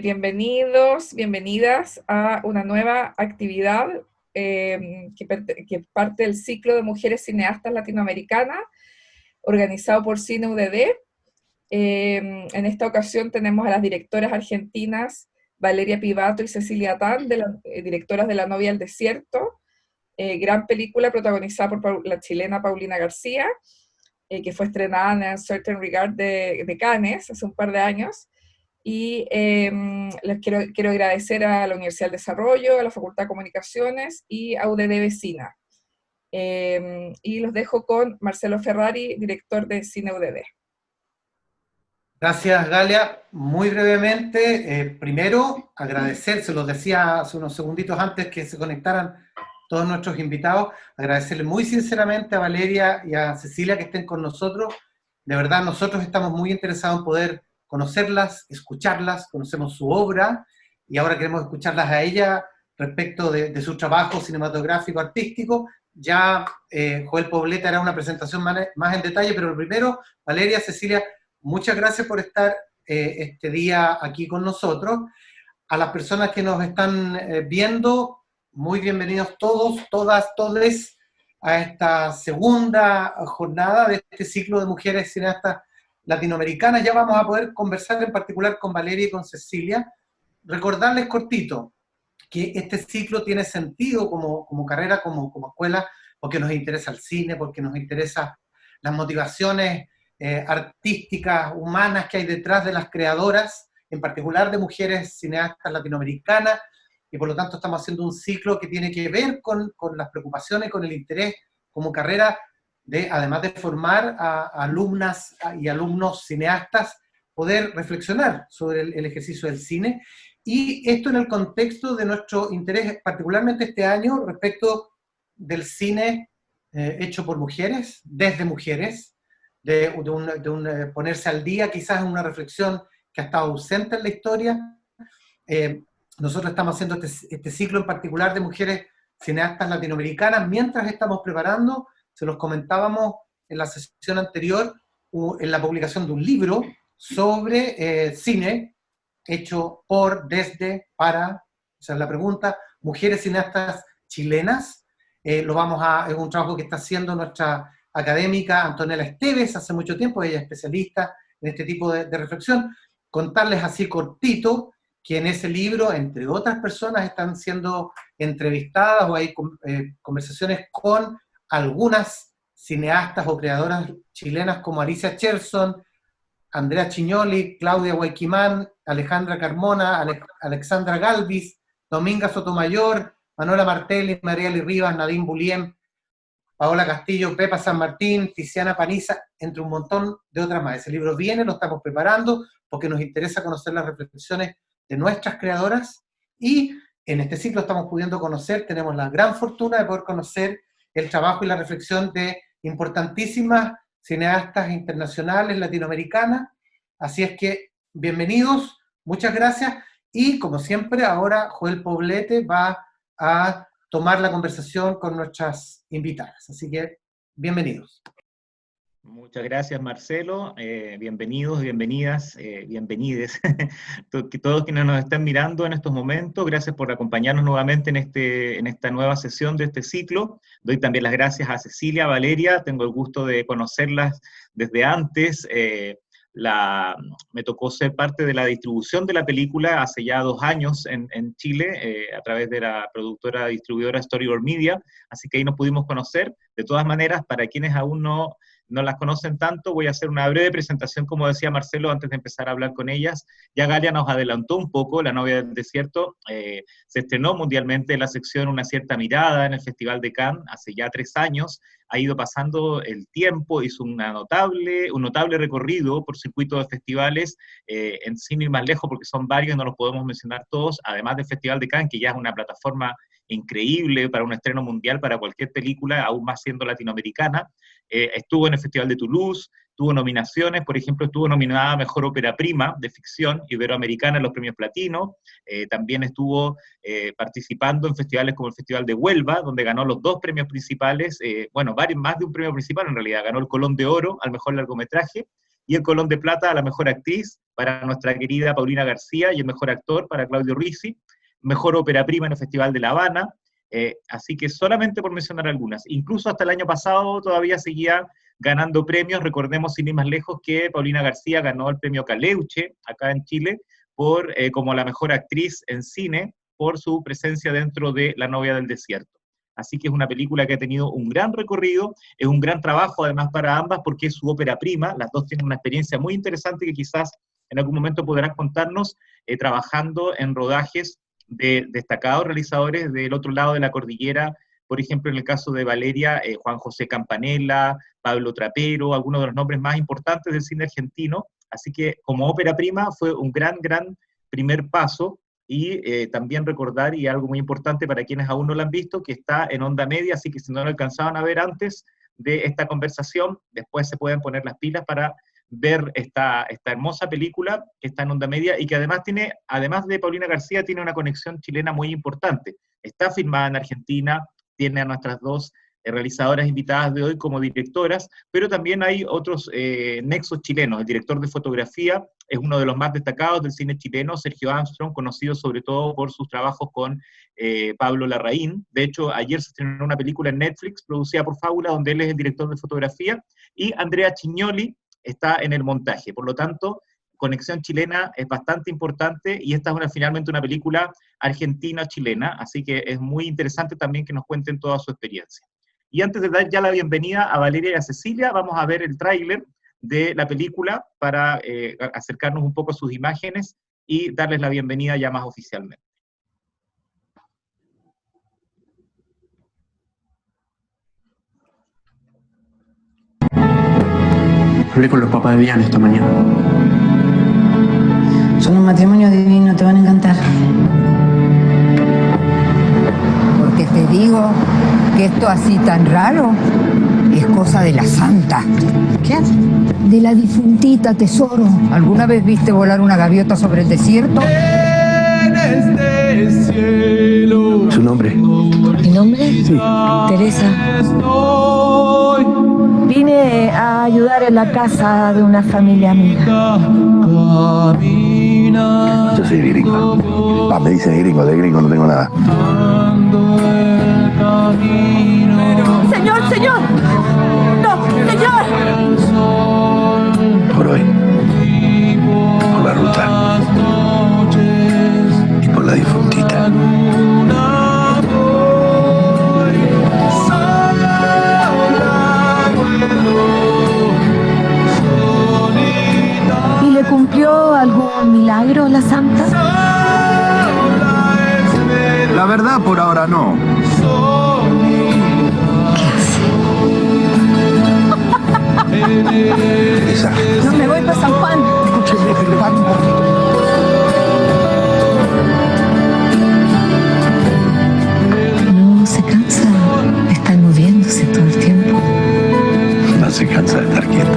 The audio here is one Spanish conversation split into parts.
Bienvenidos, bienvenidas a una nueva actividad que parte del ciclo de mujeres cineastas latinoamericanas, organizado por Cine UDD. En esta ocasión tenemos a las directoras argentinas Valeria Pivato y Cecilia Tan, directoras de La novia del desierto, gran película protagonizada por la chilena Paulina García, que fue estrenada en A Certain Regard de Cannes hace un par de años. Y les quiero agradecer a la Universidad del Desarrollo, a la Facultad de Comunicaciones y a UDD Vecina. Y los dejo con Marcelo Ferrari, director de Cine UDD. Gracias, Galia. Muy brevemente, primero agradecer, se los decía hace unos segunditos antes que se conectaran todos nuestros invitados, agradecerle muy sinceramente a Valeria y a Cecilia que estén con nosotros. De verdad, nosotros estamos muy interesados en poder conocerlas, escucharlas, conocemos su obra y ahora queremos escucharlas a ella respecto de su trabajo cinematográfico, artístico. Ya Joel Poblete hará una presentación más en detalle, pero lo primero, Valeria, Cecilia, muchas gracias por estar este día aquí con nosotros. A las personas que nos están viendo, muy bienvenidos todos, todas, todes a esta segunda jornada de este ciclo de mujeres cineastas latinoamericanas. Ya vamos a poder conversar en particular con Valeria y con Cecilia. Recordarles cortito que este ciclo tiene sentido como carrera, como escuela, porque nos interesa el cine, porque nos interesan las motivaciones artísticas, humanas que hay detrás de las creadoras, en particular de mujeres cineastas latinoamericanas, y por lo tanto estamos haciendo un ciclo que tiene que ver con las preocupaciones, con el interés como carrera, además de formar a alumnas y alumnos cineastas, poder reflexionar sobre el ejercicio del cine, y esto en el contexto de nuestro interés, particularmente este año, respecto del cine hecho por mujeres, desde mujeres, de un ponerse al día, quizás en una reflexión que ha estado ausente en la historia. Nosotros estamos haciendo este ciclo en particular de mujeres cineastas latinoamericanas. Mientras estamos preparando, se los comentábamos en la sesión anterior, en la publicación de un libro sobre cine hecho por, desde, para, esa es la pregunta, mujeres cineastas chilenas. Es un trabajo que está haciendo nuestra académica Antonella Esteves hace mucho tiempo, ella es especialista en este tipo de reflexión. Contarles así cortito que en ese libro, entre otras personas, están siendo entrevistadas o hay conversaciones con algunas cineastas o creadoras chilenas como Alicia Cherson, Andrea Chignoli, Claudia Guayquimán, Alejandra Carmona, Alexandra Galvis, Dominga Sotomayor, Manuela Martelli, Marieli Rivas, Nadine Buliem, Paola Castillo, Pepa San Martín, Tiziana Paniza, entre un montón de otras más. Ese libro viene, lo estamos preparando, porque nos interesa conocer las reflexiones de nuestras creadoras, y en este ciclo estamos pudiendo conocer, tenemos la gran fortuna de poder conocer el trabajo y la reflexión de importantísimas cineastas internacionales, latinoamericanas. Así es que, bienvenidos, muchas gracias, y como siempre, ahora Joel Poblete va a tomar la conversación con nuestras invitadas. Así que, bienvenidos. Muchas gracias, Marcelo. Bienvenidos, bienvenidas, bienvenides. Todos quienes nos están mirando en estos momentos, gracias por acompañarnos nuevamente en esta nueva sesión de este ciclo. Doy también las gracias a Cecilia, a Valeria, tengo el gusto de conocerlas desde antes. Me tocó ser parte de la distribución de la película hace ya 2 años en Chile, a través de la productora distribuidora Storyboard Media, así que ahí nos pudimos conocer. De todas maneras, para quienes aún no las conocen tanto, voy a hacer una breve presentación, como decía Marcelo, antes de empezar a hablar con ellas. Ya Galia nos adelantó un poco, La novia del desierto se estrenó mundialmente la sección Una cierta mirada en el Festival de Cannes hace ya 3 años, ha ido pasando el tiempo, hizo un notable recorrido por circuitos de festivales, en sin ir más lejos, porque son varios, no los podemos mencionar todos, además del Festival de Cannes, que ya es una plataforma increíble para un estreno mundial, para cualquier película, aún más siendo latinoamericana. Estuvo en el Festival de Toulouse, tuvo nominaciones, por ejemplo, estuvo nominada a Mejor Ópera Prima de Ficción Iberoamericana en los Premios Platino, también estuvo participando en festivales como el Festival de Huelva, donde ganó los 2 premios principales, más de un premio principal en realidad, ganó el Colón de Oro al Mejor Largometraje, y el Colón de Plata a la mejor actriz para nuestra querida Paulina García, y el mejor actor para Claudio Risi, mejor ópera prima en el Festival de La Habana, así que solamente por mencionar algunas. Incluso hasta el año pasado todavía seguía ganando premios. Recordemos, sin ir más lejos, que Paulina García ganó el premio Caleuche, acá en Chile, como la mejor actriz en cine, por su presencia dentro de La novia del desierto. Así que es una película que ha tenido un gran recorrido, es un gran trabajo además para ambas, porque es su ópera prima. Las dos tienen una experiencia muy interesante que quizás en algún momento podrán contarnos, trabajando en rodajes de destacados realizadores del otro lado de la cordillera, por ejemplo, en el caso de Valeria, Juan José Campanella, Pablo Trapero, algunos de los nombres más importantes del cine argentino. Así que como ópera prima fue un gran primer paso, y también recordar, y algo muy importante para quienes aún no la han visto, que está en Onda Media, así que si no lo alcanzaban a ver antes de esta conversación, después se pueden poner las pilas para ver esta hermosa película que está en Onda Media, y que además tiene, además de Paulina García, tiene una conexión chilena muy importante. Está filmada en Argentina, tiene a nuestras dos realizadoras invitadas de hoy como directoras, pero también hay otros nexos chilenos. El director de fotografía es uno de los más destacados del cine chileno, Sergio Armstrong, conocido sobre todo por sus trabajos con Pablo Larraín. De hecho, ayer se estrenó una película en Netflix producida por Fábula, donde él es el director de fotografía, y Andrea Chignoli está en el montaje. Por lo tanto, conexión chilena es bastante importante, y esta es finalmente una película argentina-chilena, así que es muy interesante también que nos cuenten toda su experiencia. Y antes de dar ya la bienvenida a Valeria y a Cecilia, vamos a ver el tráiler de la película para acercarnos un poco a sus imágenes y darles la bienvenida ya más oficialmente. Hablé con los papás de Vian esta mañana. Son un matrimonio divino, te van a encantar. Porque te digo que esto así tan raro es cosa de la santa. ¿Qué? De la difuntita, tesoro. ¿Alguna vez viste volar una gaviota sobre el desierto? En este cielo. ¿Su nombre? ¿Mi nombre? Sí. Teresa. Vine a ayudar en la casa de una familia amiga. Yo soy gringo. Me dicen gringo, de gringo no tengo nada. ¡Señor, señor! ¡No, señor! Por hoy. Por la ruta. Y por la difuntita. ¿Y le cumplió algún milagro la santa? La verdad, por ahora no. Esa. No me voy para San Juan. Escúcheme, pero pare un poquito. No se cansa de estar moviéndose todo el tiempo. No se cansa de estar quieta.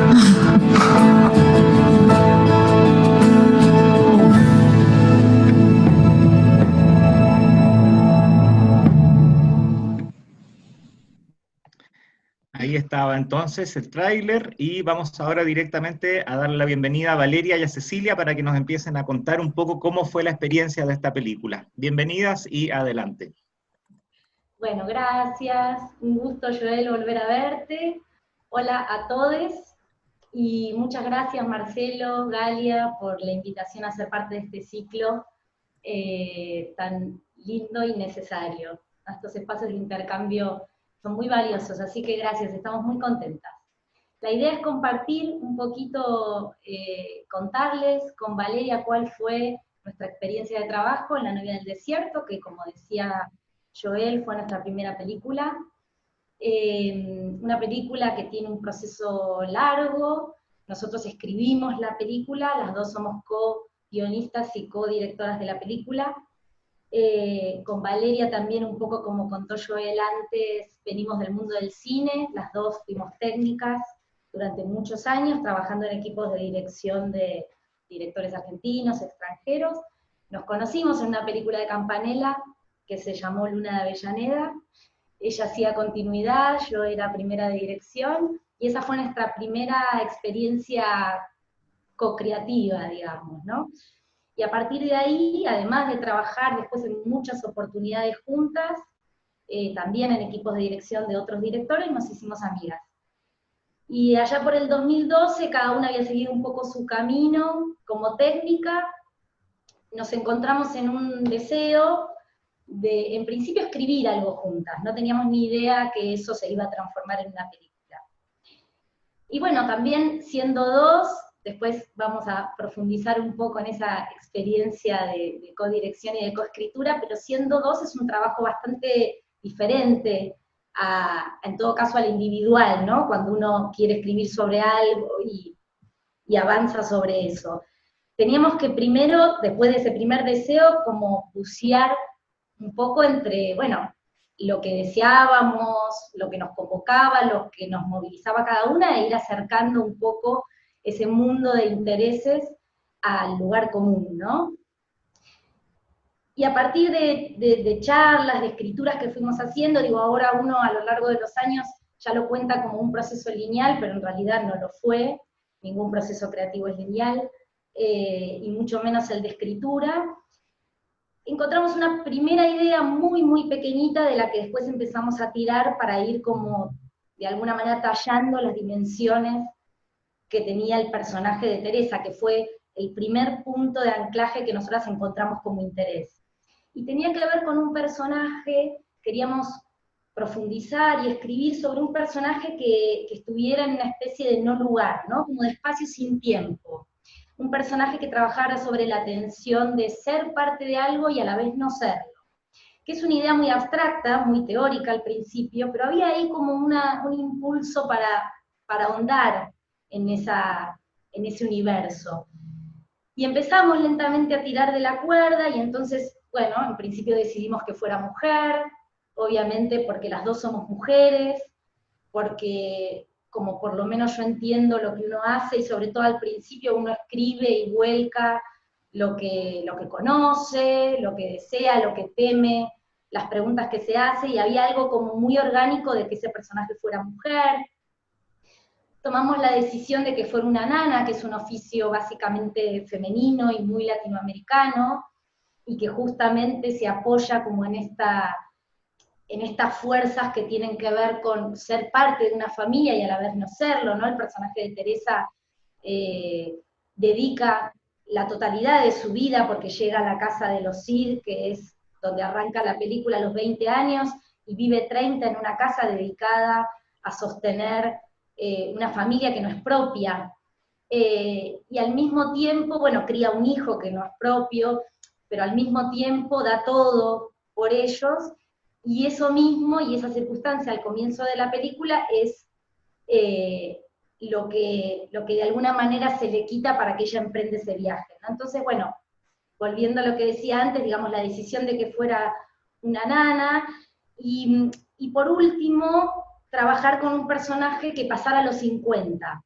Ahí estaba entonces el tráiler, y vamos ahora directamente a darle la bienvenida a Valeria y a Cecilia para que nos empiecen a contar un poco cómo fue la experiencia de esta película. Bienvenidas y adelante. Bueno, gracias. Un gusto, Joel, volver a verte. Hola a todos. Y muchas gracias, Marcelo, Galia, por la invitación a ser parte de este ciclo tan lindo y necesario. Estos espacios de intercambio son muy valiosos, así que gracias, estamos muy contentas. La idea es compartir un poquito, contarles con Valeria cuál fue nuestra experiencia de trabajo en La novia del desierto, que como decía Joel, fue nuestra primera película. Una película que tiene un proceso largo. Nosotros escribimos la película, las dos somos co-guionistas y co-directoras de la película. Con Valeria también, un poco como contó Joel antes, venimos del mundo del cine, las dos fuimos técnicas durante muchos años, trabajando en equipos de dirección de directores argentinos, extranjeros. Nos conocimos en una película de Campanella que se llamó Luna de Avellaneda. Ella hacía continuidad, yo era primera de dirección, y esa fue nuestra primera experiencia co-creativa, digamos, ¿no? Y a partir de ahí, además de trabajar después en muchas oportunidades juntas, también en equipos de dirección de otros directores, nos hicimos amigas. Y allá por el 2012, cada una había seguido un poco su camino como técnica, nos encontramos en un deseo de, en principio, escribir algo juntas, no teníamos ni idea que eso se iba a transformar en una película. Y bueno, también siendo dos, después vamos a profundizar un poco en esa experiencia de codirección y de coescritura, pero siendo dos es un trabajo bastante diferente, en todo caso al individual, ¿no? Cuando uno quiere escribir sobre algo y avanza sobre eso. Teníamos que primero, después de ese primer deseo, como bucear un poco entre, bueno, lo que deseábamos, lo que nos convocaba, lo que nos movilizaba cada una, e ir acercando un poco ese mundo de intereses al lugar común, ¿no? Y a partir de charlas, de escrituras que fuimos haciendo, digo, ahora uno a lo largo de los años ya lo cuenta como un proceso lineal, pero en realidad no lo fue, ningún proceso creativo es lineal, y mucho menos el de escritura. Encontramos una primera idea muy, muy pequeñita de la que después empezamos a tirar para ir como, de alguna manera, tallando las dimensiones que tenía el personaje de Teresa, que fue el primer punto de anclaje que nosotras encontramos como interés. Y tenía que ver con un personaje, queríamos profundizar y escribir sobre un personaje que estuviera en una especie de no lugar, ¿no? Como de espacio sin tiempo. Un personaje que trabajara sobre la tensión de ser parte de algo y a la vez no serlo. Que es una idea muy abstracta, muy teórica al principio, pero había ahí como un impulso para ahondar en ese universo. Y empezamos lentamente a tirar de la cuerda, y entonces, bueno, en principio decidimos que fuera mujer, obviamente porque las dos somos mujeres, porque como por lo menos yo entiendo lo que uno hace, y sobre todo al principio uno escribe y vuelca lo que conoce, lo que desea, lo que teme, las preguntas que se hace, y había algo como muy orgánico de que ese personaje fuera mujer. Tomamos la decisión de que fuera una nana, que es un oficio básicamente femenino y muy latinoamericano, y que justamente se apoya como en estas fuerzas que tienen que ver con ser parte de una familia y a la vez no serlo, ¿no? El personaje de Teresa dedica la totalidad de su vida, porque llega a la casa de los Cid, que es donde arranca la película a los 20 años, y vive 30 en una casa dedicada a sostener una familia que no es propia, y al mismo tiempo, bueno, cría un hijo que no es propio, pero al mismo tiempo da todo por ellos, y eso mismo, y esa circunstancia al comienzo de la película es lo que de alguna manera se le quita para que ella emprende ese viaje, ¿no? Entonces, bueno, volviendo a lo que decía antes, digamos, la decisión de que fuera una nana, y por último, trabajar con un personaje que pasara los 50.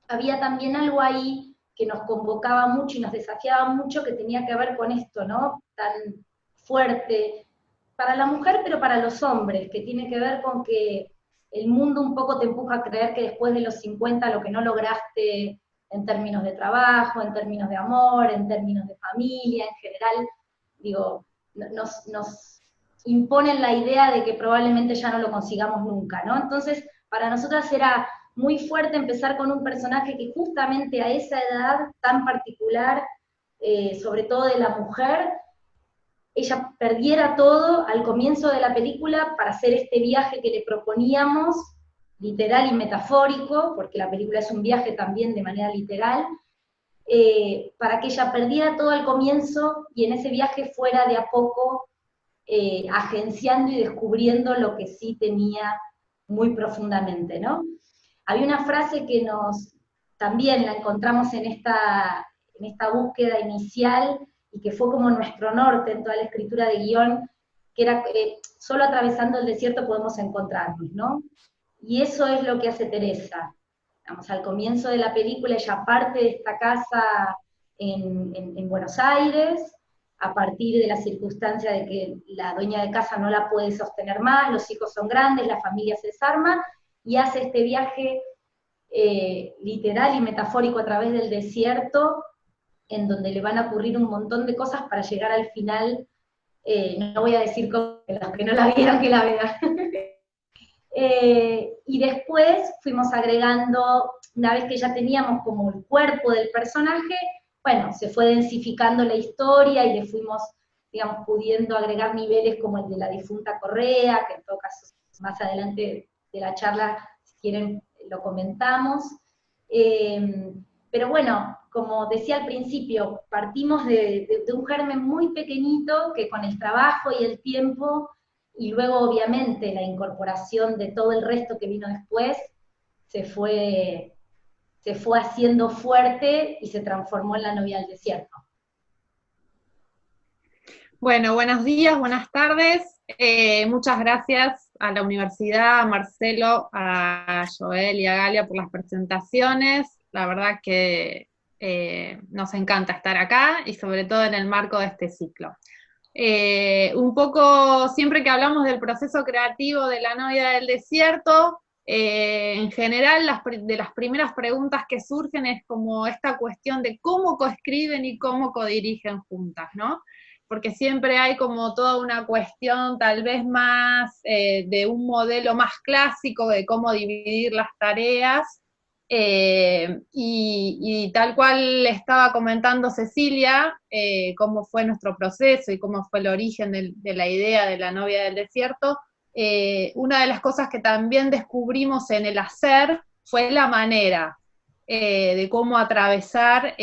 Había también algo ahí que nos convocaba mucho y nos desafiaba mucho, que tenía que ver con esto, ¿no? Tan fuerte para la mujer, pero para los hombres, que tiene que ver con que el mundo un poco te empuja a creer que después de los 50 lo que no lograste en términos de trabajo, en términos de amor, en términos de familia, en general, digo, nos imponen la idea de que probablemente ya no lo consigamos nunca, ¿no? Entonces, para nosotras era muy fuerte empezar con un personaje que justamente a esa edad tan particular, sobre todo de la mujer, ella perdiera todo al comienzo de la película para hacer este viaje que le proponíamos, literal y metafórico, porque la película es un viaje también de manera literal, para que ella perdiera todo al comienzo y en ese viaje fuera de a poco agenciando y descubriendo lo que sí tenía muy profundamente, ¿no? Había una frase que también la encontramos en esta búsqueda inicial, y que fue como nuestro norte en toda la escritura de guión, que era solo atravesando el desierto podemos encontrarnos, ¿no? Y eso es lo que hace Teresa. Vamos, al comienzo de la película ella parte de esta casa en Buenos Aires, a partir de la circunstancia de que la dueña de casa no la puede sostener más, los hijos son grandes, la familia se desarma, y hace este viaje literal y metafórico a través del desierto, en donde le van a ocurrir un montón de cosas para llegar al final. No voy a decir cómo, los que no la vieron que la vean. Y después fuimos agregando, una vez que ya teníamos como el cuerpo del personaje, bueno, se fue densificando la historia y le fuimos, digamos, pudiendo agregar niveles como el de la difunta Correa, que en todo caso más adelante de la charla, si quieren, lo comentamos. Pero bueno, como decía al principio, partimos de un germen muy pequeñito que con el trabajo y el tiempo, y luego obviamente la incorporación de todo el resto que vino después, se fue haciendo fuerte y se transformó en La novia del desierto. Bueno, buenos días, buenas tardes. Muchas gracias a la universidad, a Marcelo, a Joel y a Galia por las presentaciones. La verdad que nos encanta estar acá y sobre todo en el marco de este ciclo. Un poco, siempre que hablamos del proceso creativo de La novia del desierto, en general de las primeras preguntas que surgen es como esta cuestión de cómo coescriben y cómo codirigen juntas, ¿no? Porque siempre hay como toda una cuestión tal vez más de un modelo más clásico de cómo dividir las tareas, y tal cual estaba comentando Cecilia, cómo fue nuestro proceso y cómo fue el origen de la idea de La novia del desierto, una de las cosas que también descubrimos en el hacer fue la manera de cómo atravesar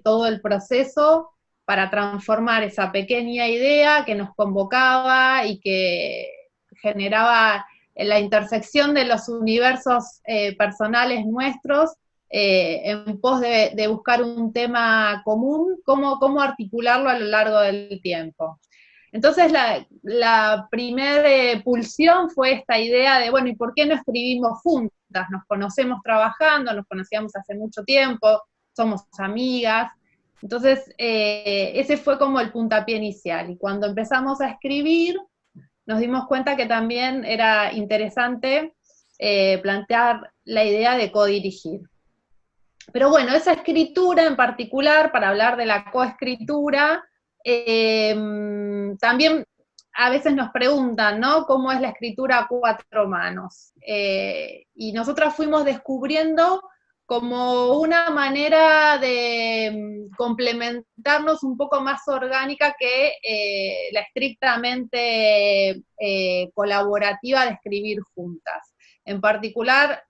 todo el proceso para transformar esa pequeña idea que nos convocaba y que generaba la intersección de los universos personales nuestros en pos de buscar un tema común, cómo articularlo a lo largo del tiempo. Entonces la primera pulsión fue esta idea de, bueno, ¿y por qué no escribimos juntas? Nos conocemos trabajando, nos conocíamos hace mucho tiempo, somos amigas. Entonces, ese fue como el puntapié inicial. Y cuando empezamos a escribir, nos dimos cuenta que también era interesante plantear la idea de codirigir. Pero bueno, esa escritura en particular, para hablar de la coescritura, también a veces nos preguntan, ¿no? ¿Cómo es la escritura a cuatro manos? Y nosotras fuimos descubriendo como una manera de complementarnos un poco más orgánica que la estrictamente colaborativa de escribir juntas. En particular,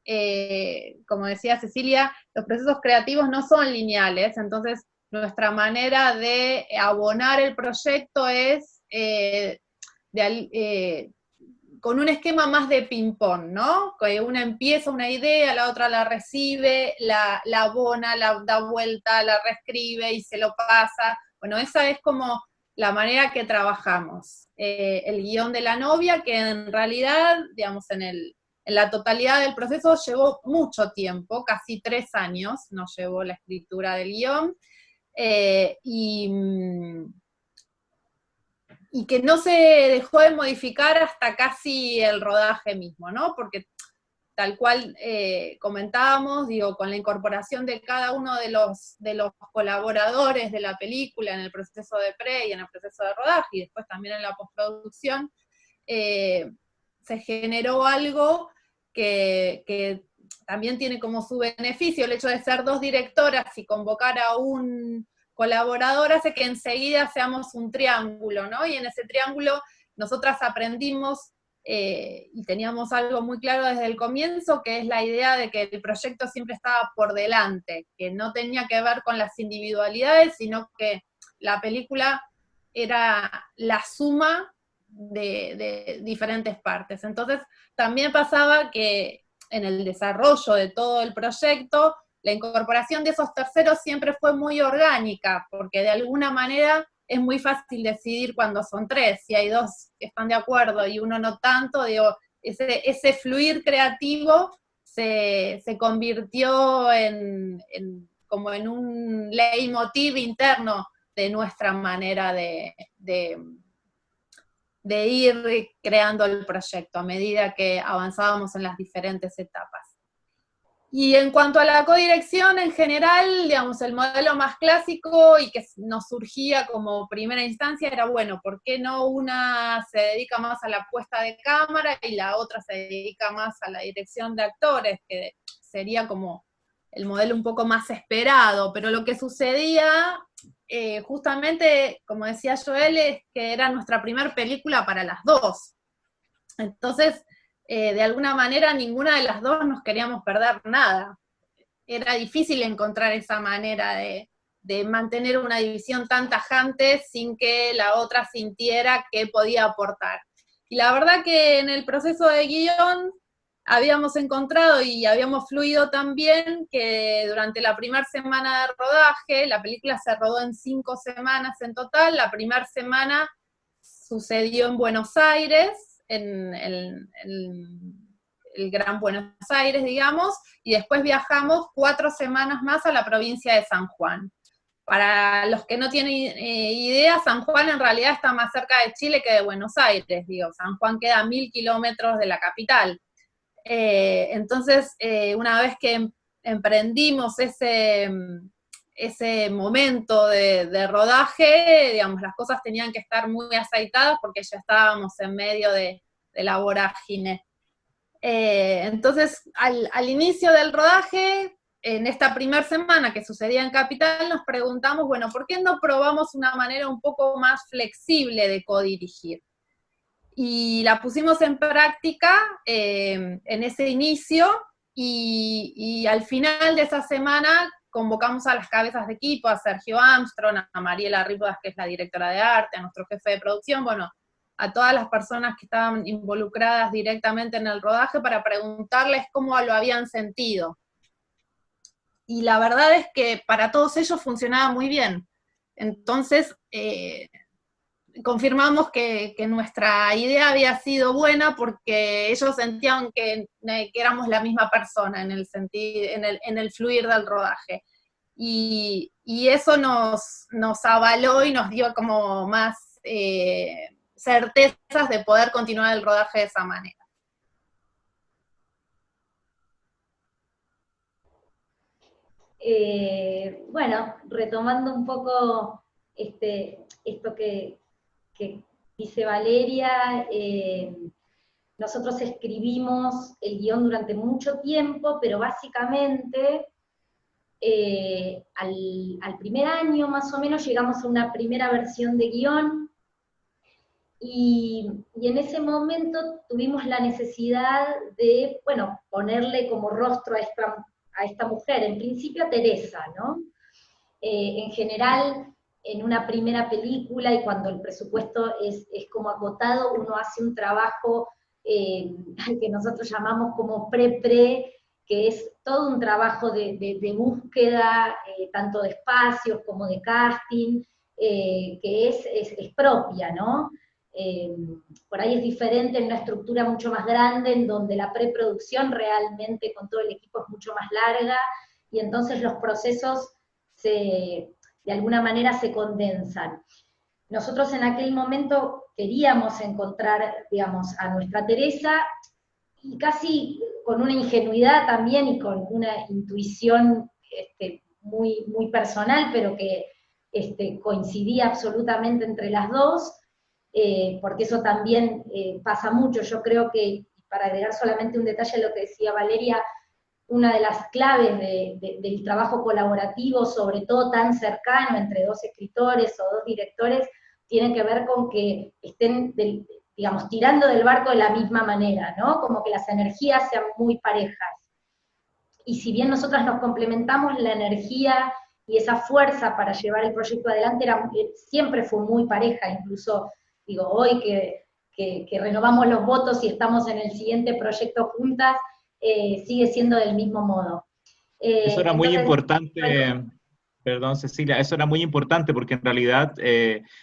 como decía Cecilia, los procesos creativos no son lineales, entonces nuestra manera de abonar el proyecto es con un esquema más de ping-pong, ¿no? Que una empieza una idea, la otra la recibe, la abona, la da vuelta, la reescribe y se lo pasa. Bueno, esa es como la manera que trabajamos. El guión de La novia, que en realidad, digamos, en la totalidad del proceso llevó mucho tiempo, casi 3 años nos llevó la escritura del guión, y que no se dejó de modificar hasta casi el rodaje mismo, ¿no? Porque tal cual comentábamos, digo, con la incorporación de cada uno de los colaboradores de la película en el proceso de pre y en el proceso de rodaje, y después también en la postproducción, se generó algo que también tiene como su beneficio el hecho de ser 2 directoras y convocar a un colaborador hace que enseguida seamos un triángulo, ¿no? Y en ese triángulo nosotras aprendimos y teníamos algo muy claro desde el comienzo, que es la idea de que el proyecto siempre estaba por delante, que no tenía que ver con las individualidades, sino que la película era la suma de diferentes partes. Entonces, también pasaba que en el desarrollo de todo el proyecto, la incorporación de esos terceros siempre fue muy orgánica, porque de alguna manera es muy fácil decidir cuando son 3, si hay 2 que están de acuerdo y uno no tanto, digo, ese fluir creativo se convirtió como en un leitmotiv interno de nuestra manera de ir creando el proyecto a medida que avanzábamos en las diferentes etapas. Y en cuanto a la codirección en general, digamos, el modelo más clásico y que nos surgía como primera instancia era, bueno, ¿por qué no una se dedica más a la puesta de cámara y la otra se dedica más a la dirección de actores? Que sería como el modelo un poco más esperado, pero lo que sucedía, justamente, como decía Joel, es que era nuestra primera película para las dos. Entonces, de alguna manera, ninguna de las dos nos queríamos perder nada. Era difícil encontrar esa manera de mantener una división tan tajante sin que la otra sintiera que podía aportar. Y la verdad que en el proceso de guión habíamos encontrado y habíamos fluido también que durante la primera semana de rodaje, la película se rodó en 5 semanas en total, la primera semana sucedió en Buenos Aires, en el Gran Buenos Aires, digamos, y después viajamos 4 semanas más a la provincia de San Juan. Para los que no tienen idea, San Juan en realidad está más cerca de Chile que de Buenos Aires, digo, San Juan queda a 1000 kilómetros de la capital. Entonces, una vez que emprendimos ese momento de rodaje, digamos, las cosas tenían que estar muy aceitadas porque ya estábamos en medio de la vorágine. Entonces, al inicio del rodaje, en esta primera semana que sucedía en Capital, nos preguntamos, bueno, ¿por qué no probamos una manera un poco más flexible de codirigir? Y la pusimos en práctica en ese inicio, y al final de esa semana convocamos a las cabezas de equipo, a Sergio Armstrong, a Mariela Rivas, que es la directora de arte, a nuestro jefe de producción, bueno, a todas las personas que estaban involucradas directamente en el rodaje para preguntarles cómo lo habían sentido. Y la verdad es que para todos ellos funcionaba muy bien. Entonces, confirmamos que nuestra idea había sido buena porque ellos sentían que éramos la misma persona en el fluir del rodaje. Y eso nos avaló y nos dio como más certezas de poder continuar el rodaje de esa manera. Bueno, retomando un poco esto que dice Valeria, nosotros escribimos el guión durante mucho tiempo, pero básicamente al primer año más o menos llegamos a una primera versión de guión, y en ese momento tuvimos la necesidad de, bueno, ponerle como rostro a esta mujer, en principio a Teresa, ¿no? En general, en una primera película, y cuando el presupuesto es como acotado, uno hace un trabajo que nosotros llamamos como pre-pre, que es todo un trabajo de búsqueda, tanto de espacios como de casting, que es propia, ¿no? Por ahí es diferente en una estructura mucho más grande, en donde la preproducción realmente con todo el equipo es mucho más larga, y entonces los procesos de alguna manera se condensan. Nosotros en aquel momento queríamos encontrar, digamos, a nuestra Teresa, y casi con una ingenuidad también y con una intuición muy, muy personal, pero que coincidía absolutamente entre las dos, porque eso también pasa mucho. Yo creo que, para agregar solamente un detalle a lo que decía Valeria, una de las claves del trabajo colaborativo, sobre todo tan cercano entre 2 escritores o 2 directores, tiene que ver con que estén, digamos, tirando del barco de la misma manera, ¿no? Como que las energías sean muy parejas. Y si bien nosotras nos complementamos, la energía y esa fuerza para llevar el proyecto adelante siempre fue muy pareja. Incluso, digo, hoy que renovamos los votos y estamos en el siguiente proyecto juntas, sigue siendo del mismo modo. Eso era muy importante. Perdón, Cecilia, eso era muy importante porque en realidad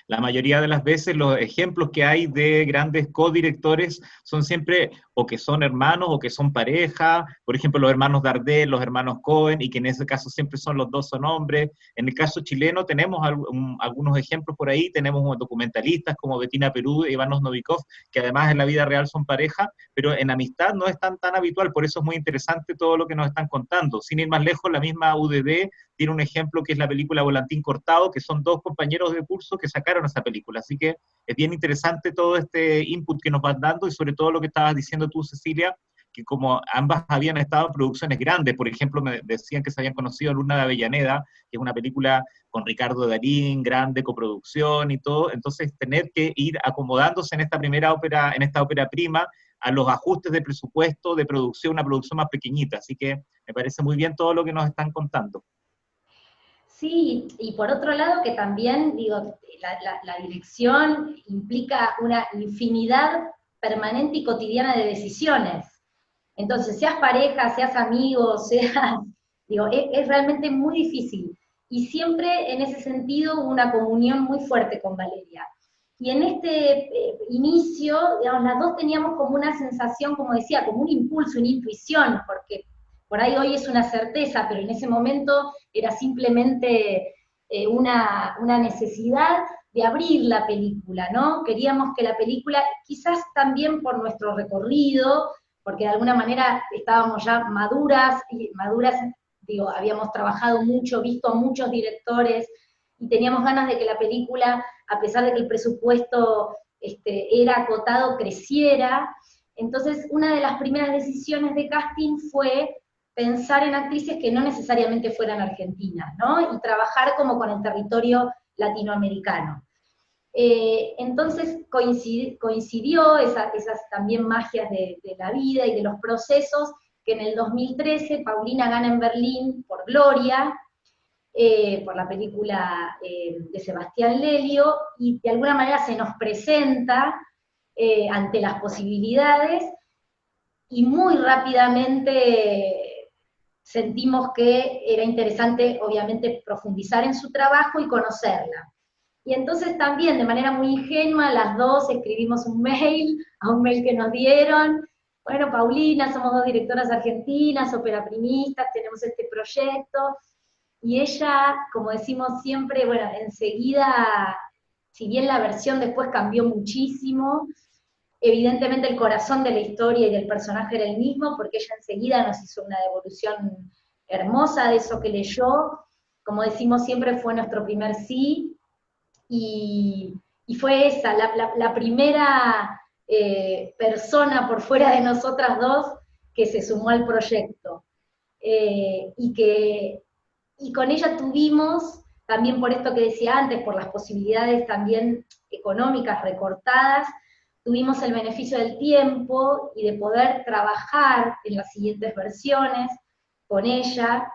la mayoría de las veces los ejemplos que hay de grandes codirectores son siempre o que son hermanos o que son pareja, por ejemplo los hermanos Dardel, los hermanos Cohen, y que en ese caso siempre son los dos son hombres. En el caso chileno tenemos algunos ejemplos por ahí, tenemos documentalistas como Bettina Perú y Ivanos Novikov, que además en la vida real son pareja, pero en amistad no es tan habitual, por eso es muy interesante todo lo que nos están contando. Sin ir más lejos, la misma UDD tiene un ejemplo que es la película Volantín Cortado, que son dos compañeros de curso que sacaron esa película. Así que es bien interesante todo este input que nos van dando y sobre todo lo que estabas diciendo tú, Cecilia, que como ambas habían estado en producciones grandes, por ejemplo, me decían que se habían conocido Luna de Avellaneda, que es una película con Ricardo Darín, grande coproducción y todo, entonces tener que ir acomodándose en esta primera ópera, en esta ópera prima, a los ajustes de presupuesto, de producción, una producción más pequeñita. Así que me parece muy bien todo lo que nos están contando. Sí, y por otro lado que también, digo, la dirección implica una infinidad permanente y cotidiana de decisiones. Entonces, seas pareja, seas amigo, seas, digo, es realmente muy difícil. Y siempre en ese sentido hubo una comunión muy fuerte con Valeria. Y en este inicio, digamos, las dos teníamos como una sensación, como decía, como un impulso, una intuición, porque por ahí hoy es una certeza, pero en ese momento era simplemente una necesidad de abrir la película, ¿no? Queríamos que la película, quizás también por nuestro recorrido, porque de alguna manera estábamos ya maduras, digo, habíamos trabajado mucho, visto a muchos directores, y teníamos ganas de que la película, a pesar de que el presupuesto era acotado, creciera. Entonces, una de las primeras decisiones de casting fue pensar en actrices que no necesariamente fueran argentinas, ¿no? Y trabajar como con el territorio latinoamericano. Entonces coincidió esas también magias de la vida y de los procesos, que en el 2013 Paulina gana en Berlín por Gloria, por la película de Sebastián Lelio, y de alguna manera se nos presenta ante las posibilidades, y muy rápidamente sentimos que era interesante, obviamente, profundizar en su trabajo y conocerla. Y entonces también, de manera muy ingenua, las dos escribimos un mail, a un mail que nos dieron. Bueno, Paulina, somos dos directoras argentinas, operaprimistas, tenemos este proyecto. Y ella, como decimos siempre, bueno, enseguida, si bien la versión después cambió muchísimo, evidentemente el corazón de la historia y del personaje era el mismo, porque ella enseguida nos hizo una devolución hermosa de eso que leyó. Como decimos siempre, fue nuestro primer sí, y fue esa, la primera persona por fuera de nosotras dos que se sumó al proyecto. Y con ella tuvimos, también por esto que decía antes, por las posibilidades también económicas recortadas, tuvimos el beneficio del tiempo y de poder trabajar en las siguientes versiones con ella,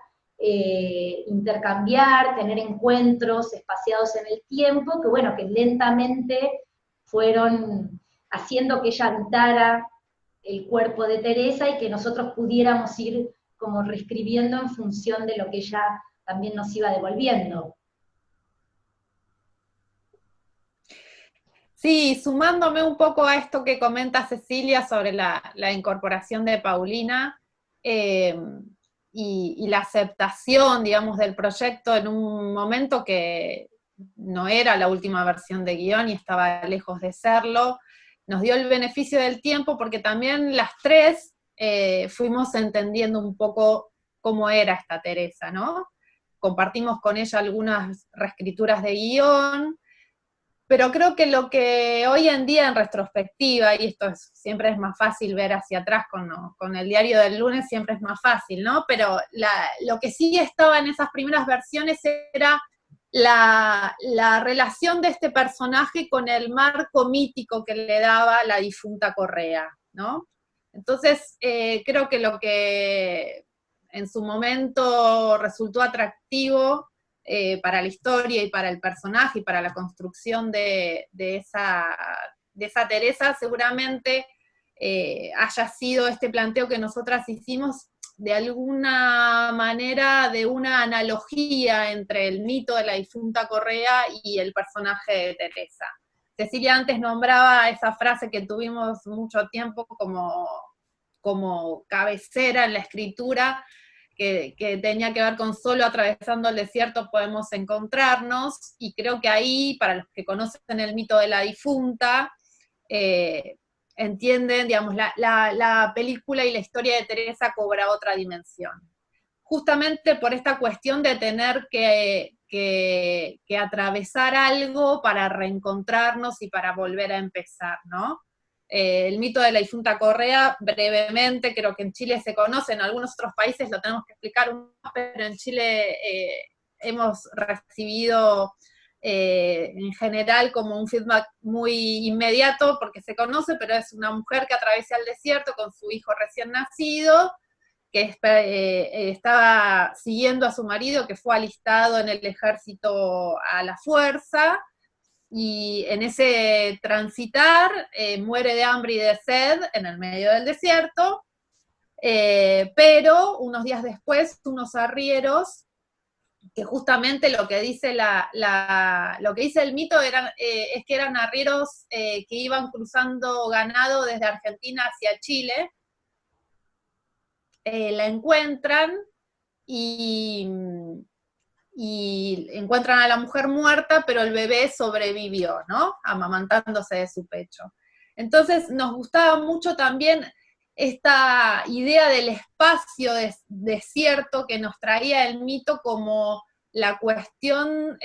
intercambiar, tener encuentros espaciados en el tiempo, que bueno, que lentamente fueron haciendo que ella habitara el cuerpo de Teresa y que nosotros pudiéramos ir como reescribiendo en función de lo que ella también nos iba devolviendo. Sí, sumándome un poco a esto que comenta Cecilia sobre la incorporación de Paulina, y la aceptación, digamos, del proyecto en un momento que no era la última versión de guión y estaba lejos de serlo, nos dio el beneficio del tiempo porque también las tres fuimos entendiendo un poco cómo era esta Teresa, ¿no? Compartimos con ella algunas reescrituras de guión, pero creo que lo que hoy en día en retrospectiva, y esto siempre es más fácil ver hacia atrás con el diario del lunes, siempre es más fácil, ¿no? Pero lo que sí estaba en esas primeras versiones era la relación de este personaje con el marco mítico que le daba la difunta Correa, ¿no? Entonces, creo que lo que en su momento resultó atractivo para la historia y para el personaje y para la construcción de esa Teresa, seguramente haya sido este planteo que nosotras hicimos de alguna manera de una analogía entre el mito de la difunta Correa y el personaje de Teresa. Cecilia antes nombraba esa frase que tuvimos mucho tiempo como cabecera en la escritura, que tenía que ver con solo atravesando el desierto podemos encontrarnos, y creo que ahí, para los que conocen el mito de la difunta, entienden, digamos, la película y la historia de Teresa cobra otra dimensión. Justamente por esta cuestión de tener que atravesar algo para reencontrarnos y para volver a empezar, ¿no? El mito de la difunta Correa, brevemente, creo que en Chile se conoce, en algunos otros países lo tenemos que explicar más, pero en Chile hemos recibido en general como un feedback muy inmediato, porque se conoce, pero es una mujer que atraviesa el desierto con su hijo recién nacido, que estaba siguiendo a su marido, que fue alistado en el ejército a la fuerza, y en ese transitar muere de hambre y de sed en el medio del desierto, pero unos días después unos arrieros, que justamente lo que dice lo que dice el mito es que eran arrieros que iban cruzando ganado desde Argentina hacia Chile, la encuentran y encuentran a la mujer muerta, pero el bebé sobrevivió, ¿no? Amamantándose de su pecho. Entonces nos gustaba mucho también esta idea del espacio desierto que nos traía el mito como la cuestión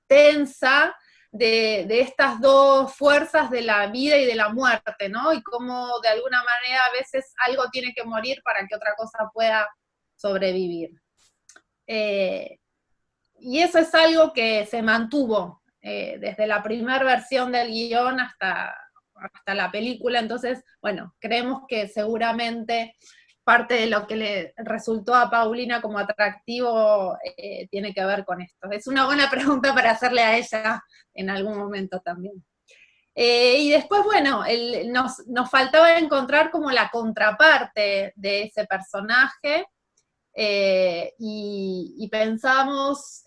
tensa de estas dos fuerzas de la vida y de la muerte, ¿no? Y cómo de alguna manera a veces algo tiene que morir para que otra cosa pueda sobrevivir. Y eso es algo que se mantuvo desde la primera versión del guión hasta la película. Entonces, bueno, creemos que seguramente parte de lo que le resultó a Paulina como atractivo tiene que ver con esto. Es una buena pregunta para hacerle a ella en algún momento también. Y después, bueno, nos faltaba encontrar como la contraparte de ese personaje, y pensamos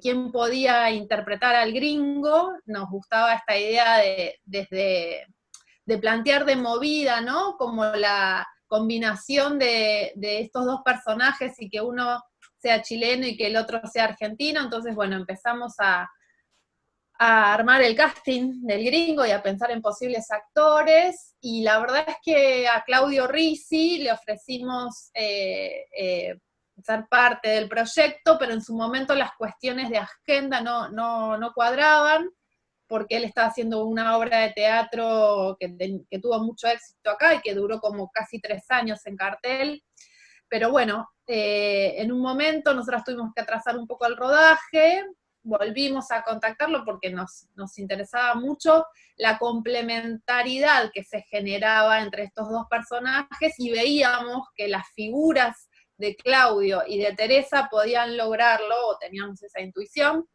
quién podía interpretar al gringo. Nos gustaba esta idea de plantear de movida, ¿no? Como la combinación de estos dos personajes y que uno sea chileno y que el otro sea argentino. Entonces, bueno, empezamos a armar el casting del gringo y a pensar en posibles actores, y la verdad es que a Claudio Risi le ofrecimos ser parte del proyecto, pero en su momento las cuestiones de agenda no cuadraban, porque él estaba haciendo una obra de teatro que tuvo mucho éxito acá y que duró como casi 3 años en cartel. Pero bueno, en un momento nosotros tuvimos que atrasar un poco el rodaje, volvimos a contactarlo porque nos interesaba mucho la complementariedad que se generaba entre estos dos personajes, y veíamos que las figuras de Claudio y de Teresa podían lograrlo, o teníamos esa intuición.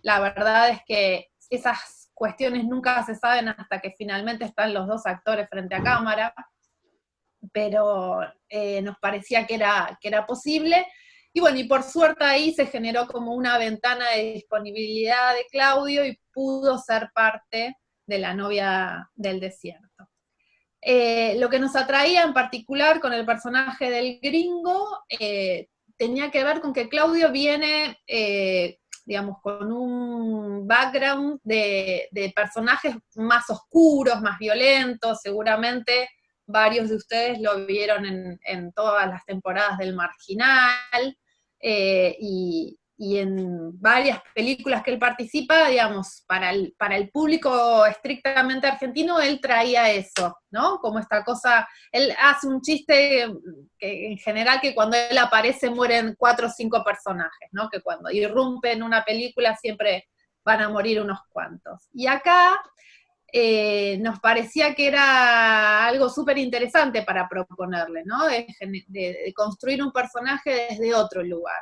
La verdad es que esas cuestiones nunca se saben hasta que finalmente están los dos actores frente a cámara, pero nos parecía que era posible. Y bueno, y por suerte ahí se generó como una ventana de disponibilidad de Claudio y pudo ser parte de La novia del desierto. Lo que nos atraía en particular con el personaje del gringo tenía que ver con que Claudio viene, digamos, con un background de personajes más oscuros, más violentos. Seguramente varios de ustedes lo vieron en todas las temporadas del Marginal, y en varias películas que él participa, digamos, para el público estrictamente argentino, él traía eso, ¿no? Como esta cosa, él hace un chiste que en general que cuando él aparece mueren 4 o 5 personajes, ¿no? Que cuando irrumpe en una película siempre van a morir unos cuantos. Y acá nos parecía que era algo súper interesante para proponerle, ¿no? De construir un personaje desde otro lugar.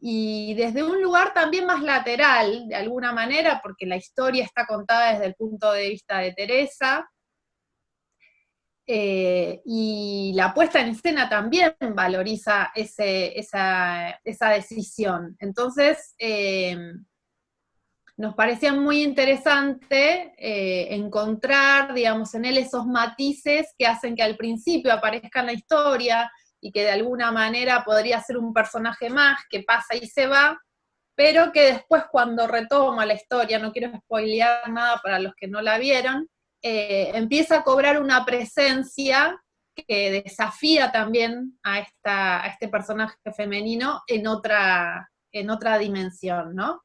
Y desde un lugar también más lateral, de alguna manera, porque la historia está contada desde el punto de vista de Teresa, y la puesta en escena también valoriza esa decisión. Entonces, nos parecía muy interesante encontrar, digamos, en él esos matices que hacen que al principio aparezca en la historia y que de alguna manera podría ser un personaje más que pasa y se va, pero que después cuando retoma la historia, no quiero spoilear nada para los que no la vieron, empieza a cobrar una presencia que desafía también a este personaje femenino en otra dimensión, ¿no?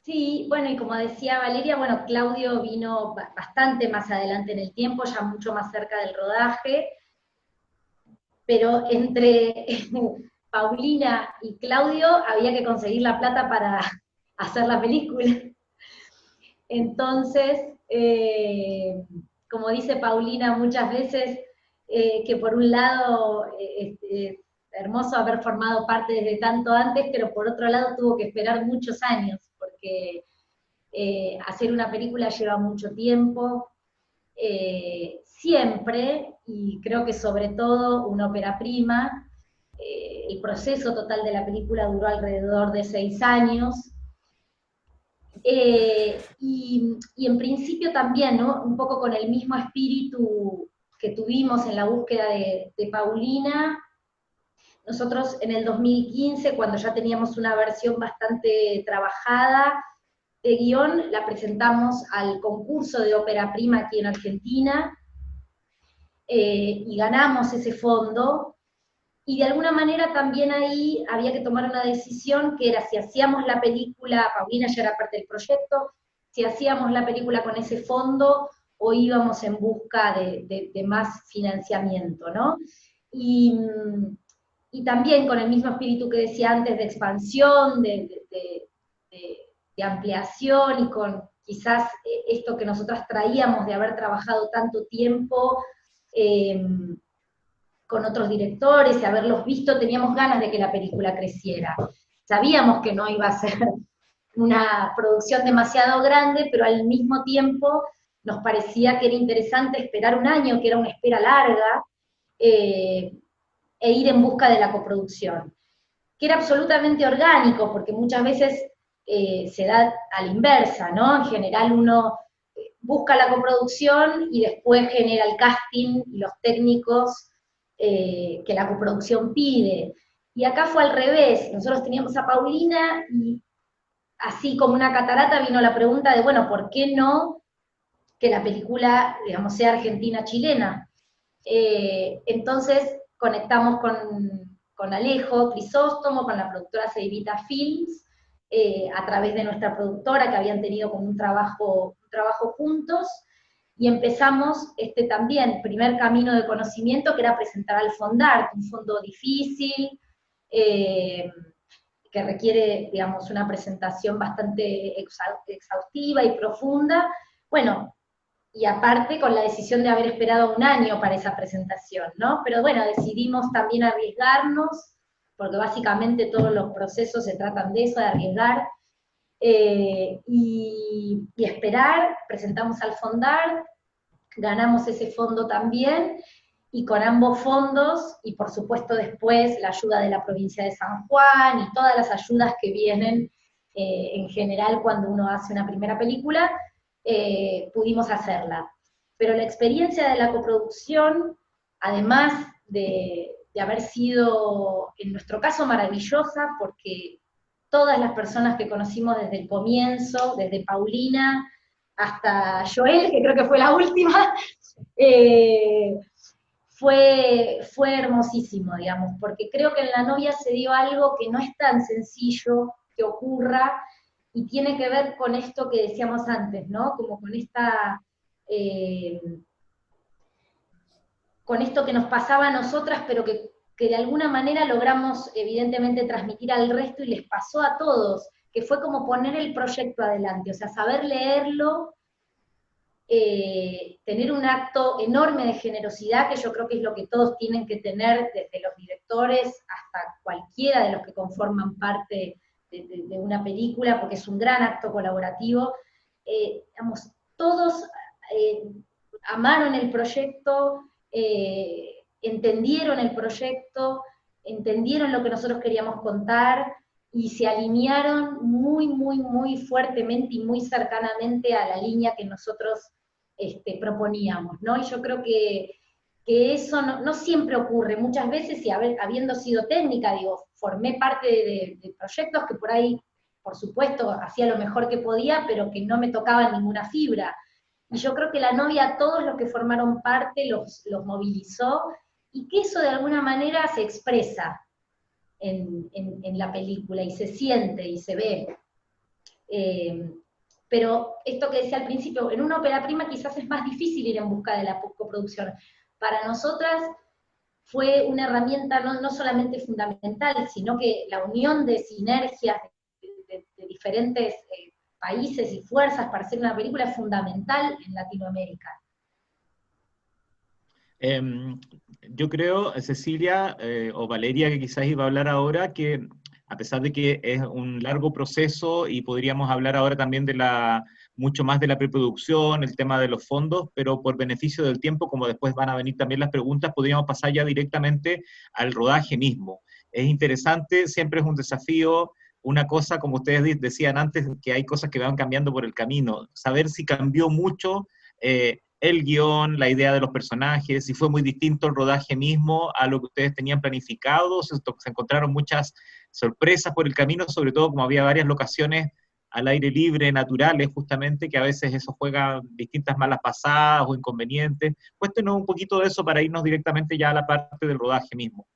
Sí, bueno, y como decía Valeria, bueno, Claudio vino bastante más adelante en el tiempo, ya mucho más cerca del rodaje, pero entre Paulina y Claudio había que conseguir la plata para hacer la película. Entonces, como dice Paulina muchas veces, que por un lado hermoso haber formado parte desde tanto antes, pero por otro lado tuvo que esperar muchos años, porque hacer una película lleva mucho tiempo, siempre, y creo que sobre todo una ópera prima, el proceso total de la película duró alrededor de 6 años, y en principio también, ¿no? Un poco con el mismo espíritu que tuvimos en la búsqueda de Paulina. Nosotros en el 2015, cuando ya teníamos una versión bastante trabajada de guión, la presentamos al concurso de ópera prima aquí en Argentina, y ganamos ese fondo, y de alguna manera también ahí había que tomar una decisión que era si hacíamos la película, Paulina ya era parte del proyecto, si hacíamos la película con ese fondo o íbamos en busca de más financiamiento, ¿no? Y también con el mismo espíritu que decía antes de expansión, de ampliación, y con quizás esto que nosotras traíamos de haber trabajado tanto tiempo con otros directores y haberlos visto, teníamos ganas de que la película creciera. Sabíamos que no iba a ser una producción demasiado grande, pero al mismo tiempo nos parecía que era interesante esperar un año, que era una espera larga, e ir en busca de la coproducción, que era absolutamente orgánico, porque muchas veces se da a la inversa, ¿no? En general uno busca la coproducción y después genera el casting y los técnicos que la coproducción pide. Y acá fue al revés, nosotros teníamos a Paulina y así como una catarata vino la pregunta de, bueno, ¿por qué no que la película, digamos, sea argentina-chilena? Entonces conectamos con Alejo Crisóstomo, con la productora Ceibita Films, a través de nuestra productora, que habían tenido como un trabajo juntos, y empezamos también, primer camino de conocimiento, que era presentar al Fondart, un fondo difícil, que requiere, digamos, una presentación bastante exhaustiva y profunda. Bueno, y aparte con la decisión de haber esperado un año para esa presentación, ¿no? Pero bueno, decidimos también arriesgarnos, porque básicamente todos los procesos se tratan de eso, de arriesgar, y esperar, presentamos al Fondart, ganamos ese fondo también, y con ambos fondos, y por supuesto después la ayuda de la provincia de San Juan, y todas las ayudas que vienen en general cuando uno hace una primera película, pudimos hacerla. Pero la experiencia de la coproducción, además de haber sido, en nuestro caso, maravillosa, porque todas las personas que conocimos desde el comienzo, desde Paulina hasta Joel, que creo que fue la última, fue hermosísimo, digamos, porque creo que en La novia se dio algo que no es tan sencillo que ocurra, y tiene que ver con esto que decíamos antes, ¿no? Como con con esto que nos pasaba a nosotras, pero que de alguna manera logramos evidentemente transmitir al resto y les pasó a todos, que fue como poner el proyecto adelante, o sea, saber leerlo, tener un acto enorme de generosidad, que yo creo que es lo que todos tienen que tener, desde los directores hasta cualquiera de los que conforman parte de una película, porque es un gran acto colaborativo. Digamos, todos amaron el proyecto, entendieron el proyecto, entendieron lo que nosotros queríamos contar, y se alinearon muy, muy, muy fuertemente y muy cercanamente a la línea que nosotros proponíamos, ¿no? Y yo creo que eso no siempre ocurre, muchas veces, y habiendo sido técnica, digo, formé parte de proyectos que por ahí, por supuesto, hacía lo mejor que podía, pero que no me tocaban ninguna fibra. Y yo creo que la novia a todos los que formaron parte los movilizó, y que eso de alguna manera se expresa en la película, y se siente y se ve. Pero esto que decía al principio, en una ópera prima quizás es más difícil ir en busca de la coproducción. Para nosotras fue una herramienta no solamente fundamental, sino que la unión de sinergias de diferentes países y fuerzas para hacer una película es fundamental en Latinoamérica. Yo creo, Cecilia o Valeria, que quizás iba a hablar ahora, que a pesar de que es un largo proceso, y podríamos hablar ahora también mucho más de la preproducción, el tema de los fondos, pero por beneficio del tiempo, como después van a venir también las preguntas, podríamos pasar ya directamente al rodaje mismo. Es interesante, siempre es un desafío. Una cosa, como ustedes decían antes, que hay cosas que van cambiando por el camino, saber si cambió mucho el guión, la idea de los personajes, si fue muy distinto el rodaje mismo a lo que ustedes tenían planificado, se encontraron muchas sorpresas por el camino, sobre todo como había varias locaciones al aire libre, naturales, justamente, que a veces eso juega distintas malas pasadas o inconvenientes. Cuéntenos un poquito de eso para irnos directamente ya a la parte del rodaje mismo.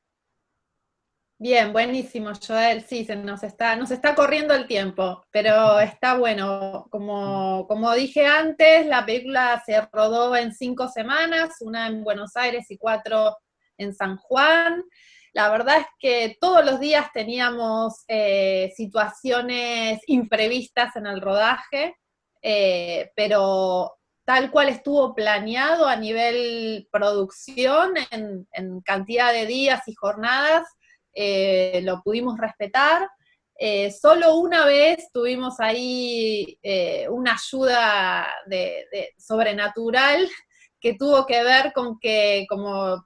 Bien, buenísimo, Joel. Sí, nos está corriendo el tiempo, pero está bueno. Como dije antes, la película se rodó en 5 semanas, una en Buenos Aires y 4 en San Juan. La verdad es que todos los días teníamos situaciones imprevistas en el rodaje, pero tal cual estuvo planeado a nivel producción, en cantidad de días y jornadas, lo pudimos respetar. Solo una vez tuvimos ahí una ayuda sobrenatural que tuvo que ver con que, como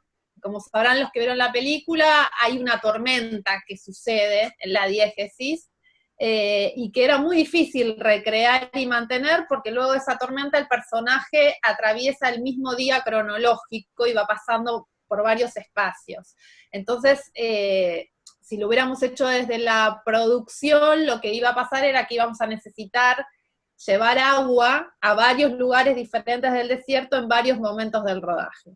sabrán los que vieron la película, hay una tormenta que sucede en la diégesis, y que era muy difícil recrear y mantener, porque luego de esa tormenta el personaje atraviesa el mismo día cronológico y va pasando por varios espacios. Entonces, si lo hubiéramos hecho desde la producción, lo que iba a pasar era que íbamos a necesitar llevar agua a varios lugares diferentes del desierto en varios momentos del rodaje.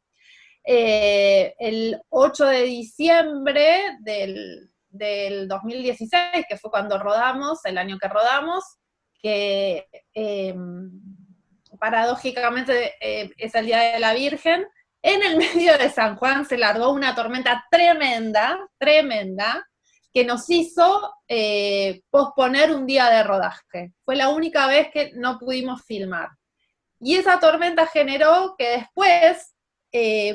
El 8 de diciembre del 2016, que fue cuando rodamos, el año que rodamos, que paradójicamente es el Día de la Virgen, en el medio de San Juan se largó una tormenta tremenda, tremenda, que nos hizo posponer un día de rodaje. Fue la única vez que no pudimos filmar. Y esa tormenta generó que después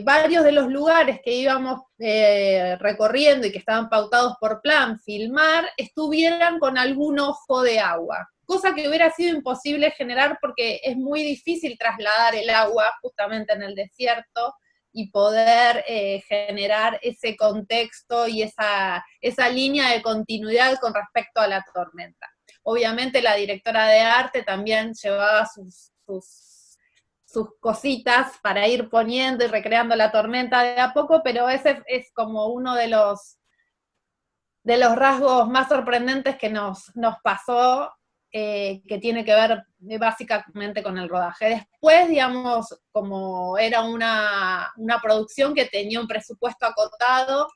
varios de los lugares que íbamos recorriendo y que estaban pautados por plan filmar, estuvieran con algún ojo de agua. Cosa que hubiera sido imposible generar porque es muy difícil trasladar el agua justamente en el desierto y poder generar ese contexto y esa línea de continuidad con respecto a la tormenta. Obviamente la directora de arte también llevaba sus cositas para ir poniendo y recreando la tormenta de a poco, pero ese es como uno de los rasgos más sorprendentes que nos pasó, que tiene que ver básicamente con el rodaje. Después, digamos, como era una producción que tenía un presupuesto acotado,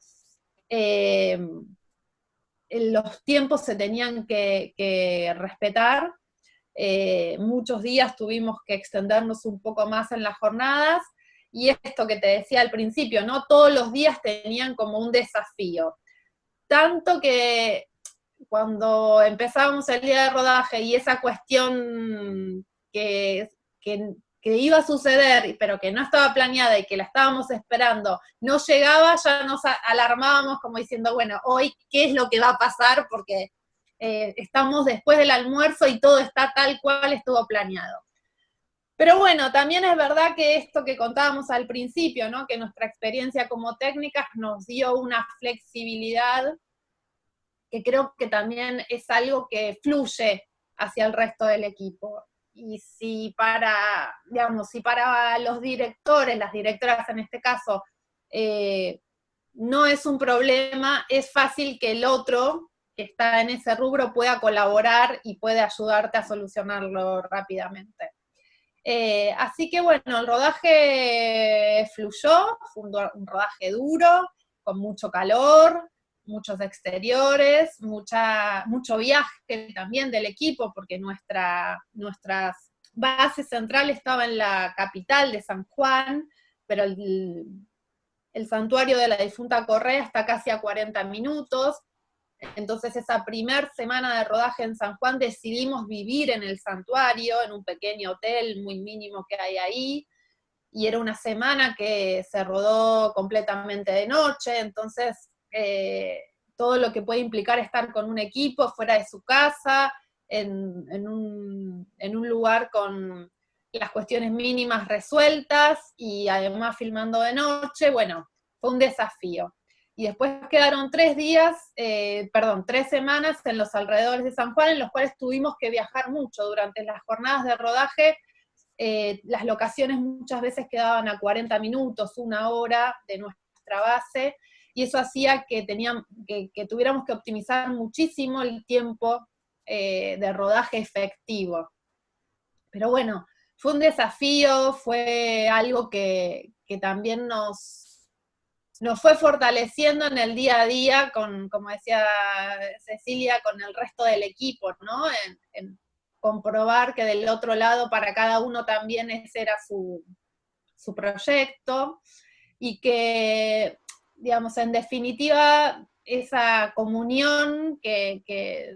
los tiempos se tenían que respetar. Muchos días tuvimos que extendernos un poco más en las jornadas, y esto que te decía al principio, ¿no? Todos los días tenían como un desafío. Tanto que cuando empezábamos el día de rodaje y esa cuestión que iba a suceder, pero que no estaba planeada y que la estábamos esperando, no llegaba, ya nos alarmábamos como diciendo, bueno, hoy, ¿qué es lo que va a pasar? Porque estamos después del almuerzo y todo está tal cual estuvo planeado. Pero bueno, también es verdad que esto que contábamos al principio, ¿no? Que nuestra experiencia como técnicas nos dio una flexibilidad que creo que también es algo que fluye hacia el resto del equipo. Y si para, digamos, si para los directores, las directoras en este caso, no es un problema, es fácil que el otro que está en ese rubro pueda colaborar y puede ayudarte a solucionarlo rápidamente. Así que bueno, el rodaje fluyó, fue un rodaje duro, con mucho calor, muchos exteriores, mucho viaje también del equipo, porque nuestra base central estaba en la capital de San Juan, pero el santuario de la difunta Correa está casi a 40 minutos, entonces esa primer semana de rodaje en San Juan decidimos vivir en el santuario, en un pequeño hotel muy mínimo que hay ahí, y era una semana que se rodó completamente de noche, entonces todo lo que puede implicar estar con un equipo fuera de su casa, en un lugar con las cuestiones mínimas resueltas, y además filmando de noche, bueno, fue un desafío. Y después quedaron 3 semanas en los alrededores de San Juan, en los cuales tuvimos que viajar mucho durante las jornadas de rodaje. Las locaciones muchas veces quedaban a 40 minutos, 1 hora de nuestra base, y eso hacía que tuviéramos que optimizar muchísimo el tiempo de rodaje efectivo. Pero bueno, fue un desafío, fue algo que también nos fue fortaleciendo en el día a día, como decía Cecilia, con el resto del equipo, ¿no? En comprobar que del otro lado para cada uno también ese era su proyecto, y que, digamos, en definitiva, esa comunión que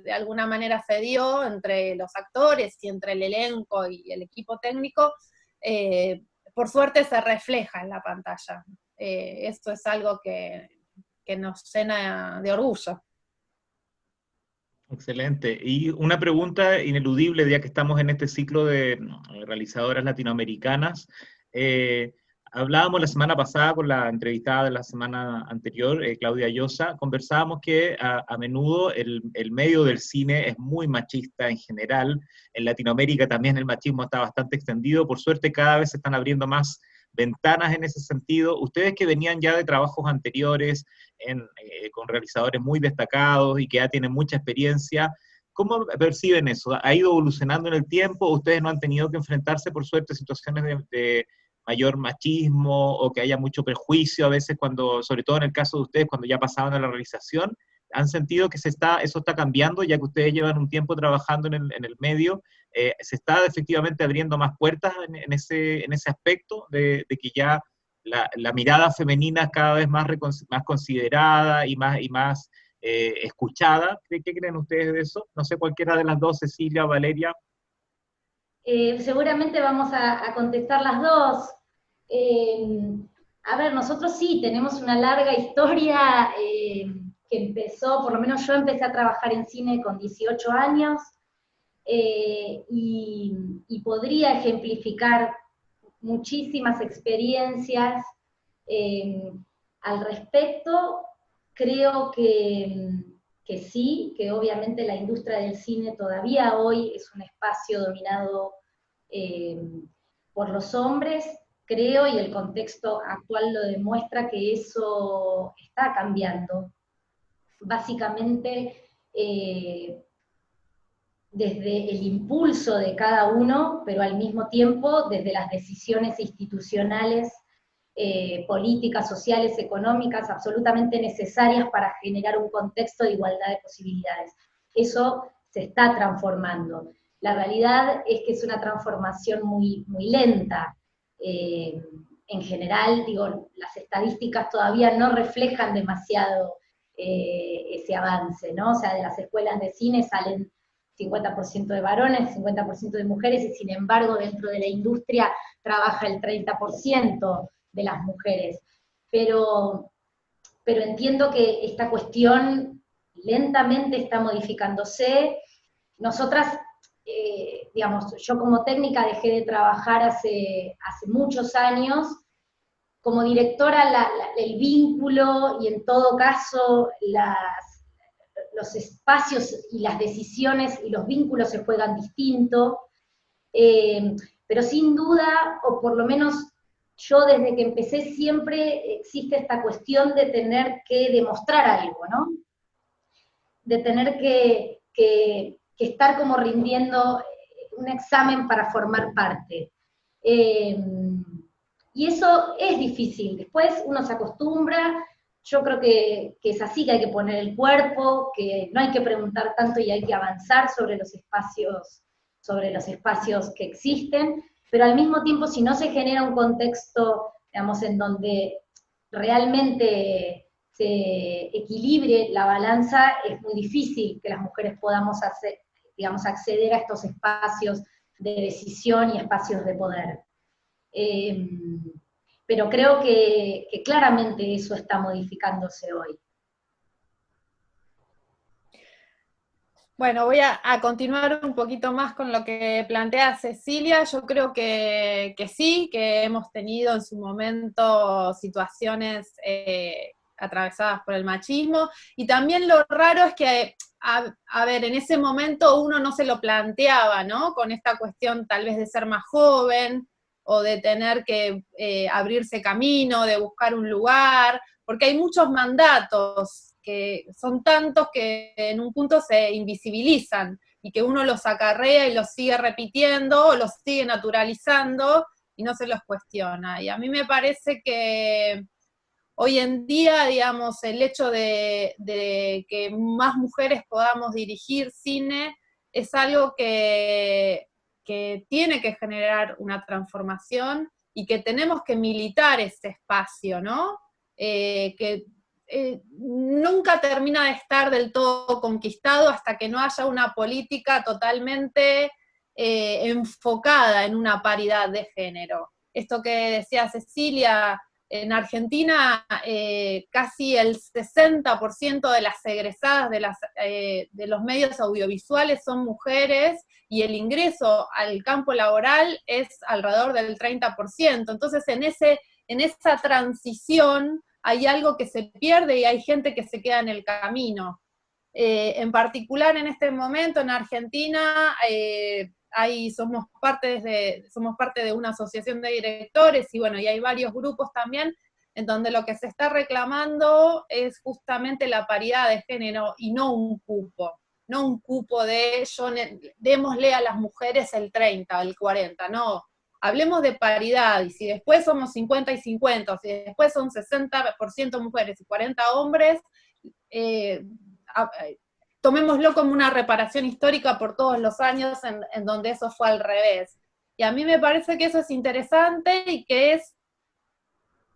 de alguna manera se dio entre los actores y entre el elenco y el equipo técnico, por suerte se refleja en la pantalla. Esto es algo que nos llena de orgullo. Excelente. Y una pregunta ineludible, ya que estamos en este ciclo de realizadoras latinoamericanas. Hablábamos la semana pasada con la entrevistada de la semana anterior, Claudia Llosa, conversábamos que a menudo el medio del cine es muy machista en general. En Latinoamérica también el machismo está bastante extendido. Por suerte cada vez se están abriendo más ventanas en ese sentido. Ustedes que venían ya de trabajos anteriores con realizadores muy destacados y que ya tienen mucha experiencia, ¿cómo perciben eso? ¿Ha ido evolucionando en el tiempo? ¿Ustedes no han tenido que enfrentarse, por suerte, a situaciones de mayor machismo o que haya mucho prejuicio a veces, sobre todo en el caso de ustedes, cuando ya pasaban a la realización? ¿Han sentido que eso está cambiando, ya que ustedes llevan un tiempo trabajando en el medio? ¿Se está efectivamente abriendo más puertas en ese aspecto de que ya la mirada femenina es cada vez más considerada y más escuchada? ¿Qué creen ustedes de eso? No sé, cualquiera de las dos, Cecilia o Valeria. Seguramente vamos a contestar las dos. A ver, nosotros sí tenemos una larga historia que empezó, por lo menos yo empecé a trabajar en cine con 18 años, y podría ejemplificar muchísimas experiencias al respecto. Creo que sí, que obviamente la industria del cine todavía hoy es un espacio dominado por los hombres, creo, y el contexto actual lo demuestra que eso está cambiando. Básicamente, desde el impulso de cada uno, pero al mismo tiempo desde las decisiones institucionales, políticas, sociales, económicas, absolutamente necesarias para generar un contexto de igualdad de posibilidades. Eso se está transformando. La realidad es que es una transformación muy, muy lenta. En general, digo, las estadísticas todavía no reflejan demasiado ese avance, ¿no? O sea, de las escuelas de cine salen 50% de varones, 50% de mujeres, y sin embargo dentro de la industria trabaja el 30% de las mujeres. Pero entiendo que esta cuestión lentamente está modificándose. Nosotras digamos, yo como técnica dejé de trabajar hace muchos años. Como directora, el vínculo y en todo caso los espacios y las decisiones y los vínculos se juegan distinto, pero sin duda, o por lo menos yo desde que empecé siempre existe esta cuestión de tener que demostrar algo, ¿no? De tener que estar como rindiendo un examen para formar parte. Y eso es difícil, después uno se acostumbra, yo creo que es así, que hay que poner el cuerpo, que no hay que preguntar tanto y hay que avanzar sobre los espacios que existen, pero al mismo tiempo si no se genera un contexto, digamos, en donde realmente se equilibre la balanza, es muy difícil que las mujeres podamos acceder a estos espacios de decisión y espacios de poder. Pero creo que claramente eso está modificándose hoy. Bueno, voy a continuar un poquito más con lo que plantea Cecilia. Yo creo que sí, que hemos tenido en su momento situaciones atravesadas por el machismo, y también lo raro es que, a ver, en ese momento uno no se lo planteaba, ¿no? Con esta cuestión tal vez de ser más joven, o de tener que abrirse camino, de buscar un lugar, porque hay muchos mandatos que son tantos que en un punto se invisibilizan, y que uno los acarrea y los sigue repitiendo, o los sigue naturalizando, y no se los cuestiona. Y a mí me parece que hoy en día, digamos, el hecho de que más mujeres podamos dirigir cine es algo que tiene que generar una transformación, y que tenemos que militar ese espacio, ¿no? Que nunca termina de estar del todo conquistado hasta que no haya una política totalmente enfocada en una paridad de género. Esto que decía Cecilia, en Argentina casi el 60% de las egresadas de los medios audiovisuales son mujeres, y el ingreso al campo laboral es alrededor del 30%. Entonces en esa transición hay algo que se pierde y hay gente que se queda en el camino. En particular en este momento en Argentina somos parte de una asociación de directores, y bueno, y hay varios grupos también en donde lo que se está reclamando es justamente la paridad de género, y no un cupo de démosle a las mujeres el 30, el 40, no. Hablemos de paridad, y si después somos 50 y 50, o si después son 60% mujeres y 40 hombres, tomémoslo como una reparación histórica por todos los años en donde eso fue al revés. Y a mí me parece que eso es interesante, y que es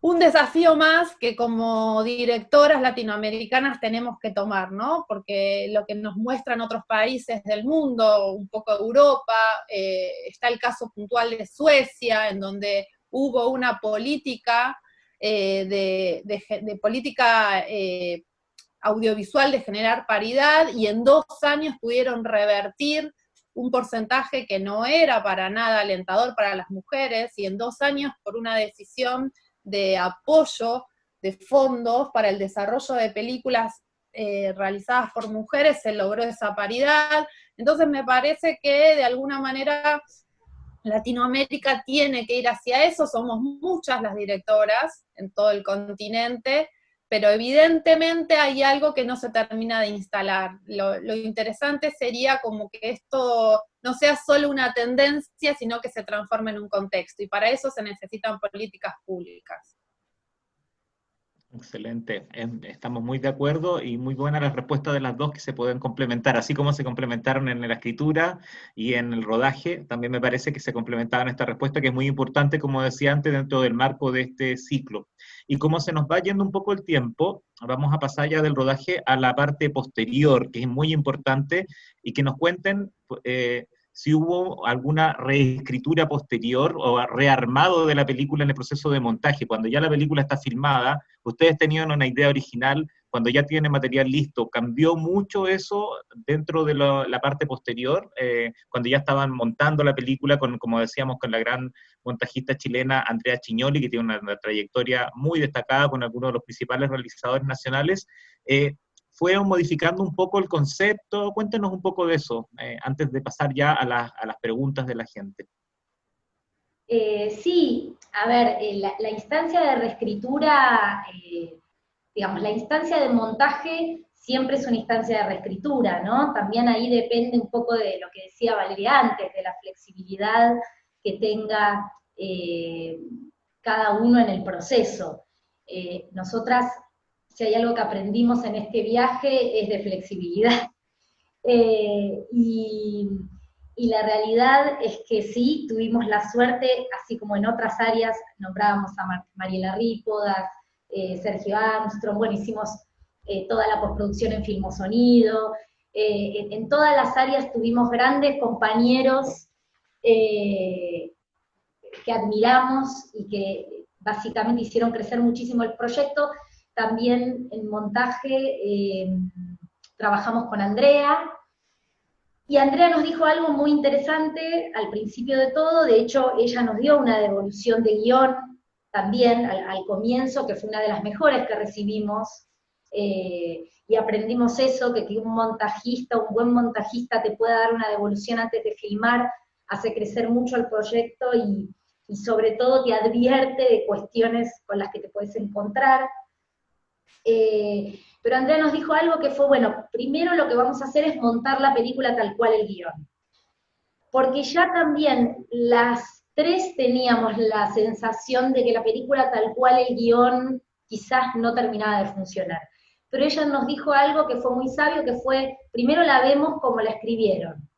un desafío más que como directoras latinoamericanas tenemos que tomar, ¿no? Porque lo que nos muestran otros países del mundo, un poco Europa, está el caso puntual de Suecia, en donde hubo una política de política audiovisual de generar paridad, y en 2 años pudieron revertir un porcentaje que no era para nada alentador para las mujeres, y en 2 años, por una decisión de apoyo de fondos para el desarrollo de películas realizadas por mujeres, se logró esa paridad. Entonces me parece que de alguna manera Latinoamérica tiene que ir hacia eso. Somos muchas las directoras en todo el continente, pero evidentemente hay algo que no se termina de instalar. Lo interesante sería como que esto no sea solo una tendencia, sino que se transforme en un contexto, y para eso se necesitan políticas públicas. Excelente, estamos muy de acuerdo, y muy buena la respuesta de las dos, que se pueden complementar, así como se complementaron en la escritura y en el rodaje. También me parece que se complementaron esta respuesta, que es muy importante, como decía antes, dentro del marco de este ciclo. Y como se nos va yendo un poco el tiempo, vamos a pasar ya del rodaje a la parte posterior, que es muy importante, y que nos cuenten si hubo alguna reescritura posterior o rearmado de la película en el proceso de montaje. Cuando ya la película está filmada, ustedes tenían una idea original, cuando ya tiene material listo, ¿cambió mucho eso dentro de la parte posterior? Cuando ya estaban montando la película, como decíamos, con la gran montajista chilena Andrea Chignoli, que tiene una trayectoria muy destacada con algunos de los principales realizadores nacionales, ¿fueron modificando un poco el concepto? Cuéntenos un poco de eso, antes de pasar ya a las preguntas de la gente. Sí, a ver, la instancia de reescritura, digamos, la instancia de montaje siempre es una instancia de reescritura, ¿no? También ahí depende un poco de lo que decía Valeria antes, de la flexibilidad que tenga cada uno en el proceso. Nosotras, si hay algo que aprendimos en este viaje, es de flexibilidad. Y la realidad es que sí, tuvimos la suerte, así como en otras áreas, nombrábamos a Mariela Rípodas, Sergio Armstrong, bueno, hicimos toda la postproducción en Filmosonido, en todas las áreas tuvimos grandes compañeros que admiramos y que básicamente hicieron crecer muchísimo el proyecto. También en montaje trabajamos con Andrea, y Andrea nos dijo algo muy interesante al principio de todo. De hecho ella nos dio una devolución de guión también al comienzo, que fue una de las mejores que recibimos, y aprendimos eso, que un montajista, un buen montajista te pueda dar una devolución antes de filmar, hace crecer mucho el proyecto y sobre todo te advierte de cuestiones con las que te puedes encontrar. Pero Andrea nos dijo algo que fue, bueno, primero lo que vamos a hacer es montar la película tal cual el guión. Porque ya también las tres teníamos la sensación de que la película tal cual el guión quizás no terminaba de funcionar. Pero ella nos dijo algo que fue muy sabio, que fue, primero la vemos como la escribieron,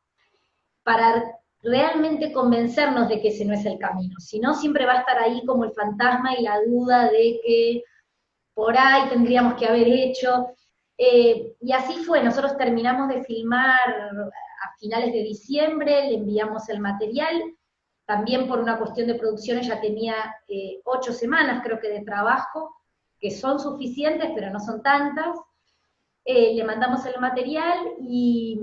para realmente convencernos de que ese no es el camino. Si no, siempre va a estar ahí como el fantasma y la duda de que por ahí tendríamos que haber hecho, y así fue. Nosotros terminamos de filmar a finales de diciembre, le enviamos el material, también por una cuestión de producción ella tenía 8 semanas creo que de trabajo, que son suficientes pero no son tantas. Le mandamos el material y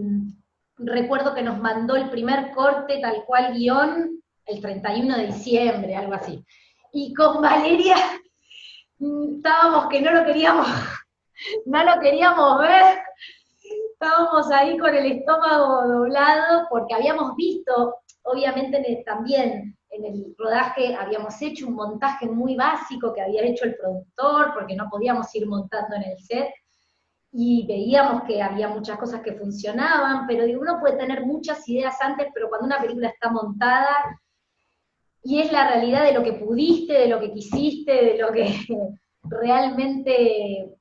recuerdo que nos mandó el primer corte tal cual guión el 31 de diciembre, algo así, y con Valeria estábamos que no lo queríamos ver, estábamos ahí con el estómago doblado, porque habíamos visto, obviamente también en el rodaje habíamos hecho un montaje muy básico que había hecho el productor, porque no podíamos ir montando en el set, y veíamos que había muchas cosas que funcionaban, pero digo, uno puede tener muchas ideas antes, pero cuando una película está montada, y es la realidad de lo que pudiste, de lo que quisiste, de lo que realmente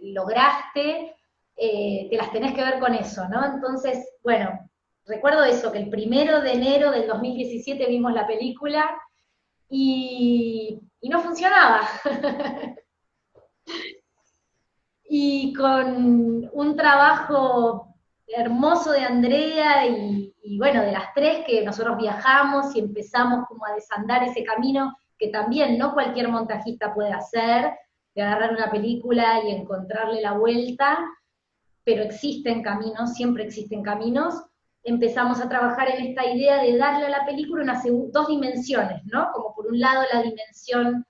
lograste, te las tenés que ver con eso, ¿no? Entonces, bueno, recuerdo eso, que el 1 de enero del 2017 vimos la película y no funcionaba. Y con un trabajo hermoso de Andrea y bueno, de las tres, que nosotros viajamos y empezamos como a desandar ese camino que también no cualquier montajista puede hacer, de agarrar una película y encontrarle la vuelta, pero existen caminos, siempre existen caminos. Empezamos a trabajar en esta idea de darle a la película dos dimensiones, ¿no? Como por un lado la dimensión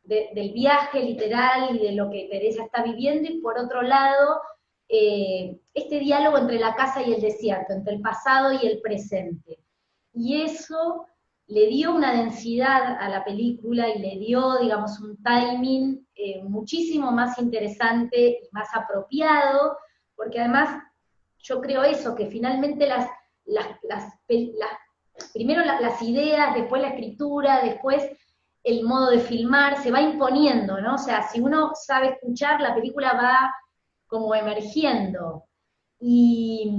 del viaje literal y de lo que Teresa está viviendo, y por otro lado, este diálogo entre la casa y el desierto, entre el pasado y el presente. Y eso le dio una densidad a la película y le dio, digamos, un timing muchísimo más interesante y más apropiado, porque además yo creo eso, que finalmente primero las ideas, después la escritura, después el modo de filmar, se va imponiendo, ¿no? O sea, si uno sabe escuchar, la película va como emergiendo. Y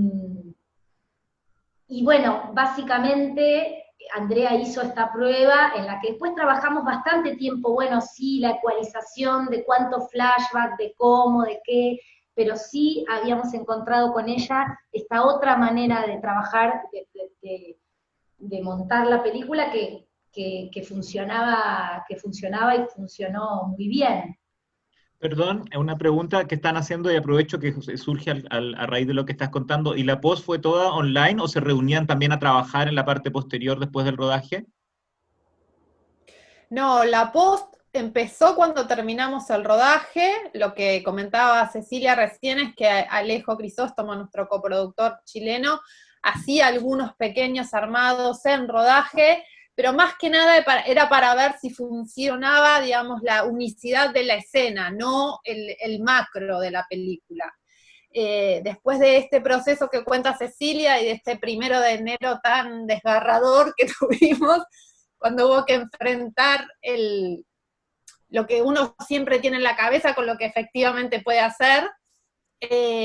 bueno, básicamente Andrea hizo esta prueba en la que después trabajamos bastante tiempo, bueno, sí, la ecualización de cuánto flashback, de cómo, de qué, pero sí habíamos encontrado con ella esta otra manera de trabajar, de montar la película que funcionaba y funcionó muy bien. Perdón, una pregunta que están haciendo y aprovecho que surge a raíz de lo que estás contando. ¿Y la post fue toda online o se reunían también a trabajar en la parte posterior después del rodaje? No, la post empezó cuando terminamos el rodaje. Lo que comentaba Cecilia recién es que Alejo Crisóstomo, nuestro coproductor chileno, hacía algunos pequeños armados en rodaje, pero más que nada era para ver si funcionaba, digamos, la unicidad de la escena, no el macro de la película. Después de este proceso que cuenta Cecilia y de este 1 de enero tan desgarrador que tuvimos, cuando hubo que enfrentar lo que uno siempre tiene en la cabeza con lo que efectivamente puede hacer,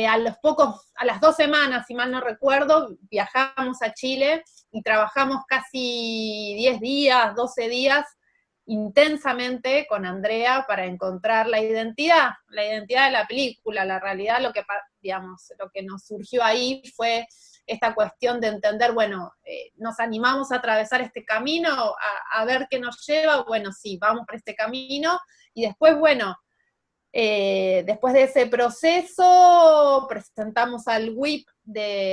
a las 2 semanas, si mal no recuerdo, viajamos a Chile y trabajamos casi 10 días, 12 días, intensamente con Andrea para encontrar la identidad de la película. La realidad, lo que nos surgió ahí fue esta cuestión de entender, bueno, nos animamos a atravesar este camino, a ver qué nos lleva, bueno, sí, vamos por este camino, y después, bueno, después de ese proceso, presentamos al WIP,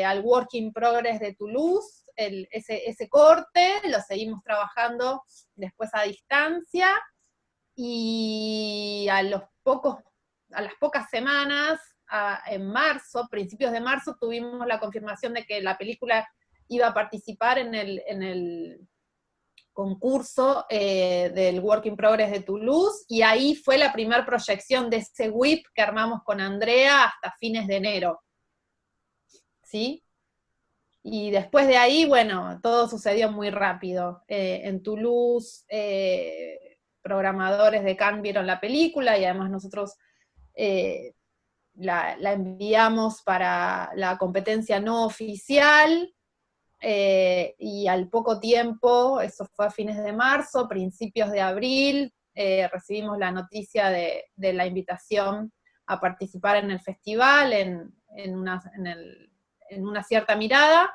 al Work in Progress de Toulouse, ese corte, lo seguimos trabajando después a distancia, y a las pocas semanas, en marzo, principios de marzo, tuvimos la confirmación de que la película iba a participar en el concurso del Work in Progress de Toulouse, y ahí fue la primera proyección de ese WIP que armamos con Andrea hasta fines de enero. ¿Sí? Y después de ahí, bueno, todo sucedió muy rápido. En Toulouse, programadores de Cannes vieron la película, y además nosotros la enviamos para la competencia no oficial, y al poco tiempo, eso fue a fines de marzo, principios de abril, recibimos la noticia de la invitación a participar en el festival, en una cierta mirada,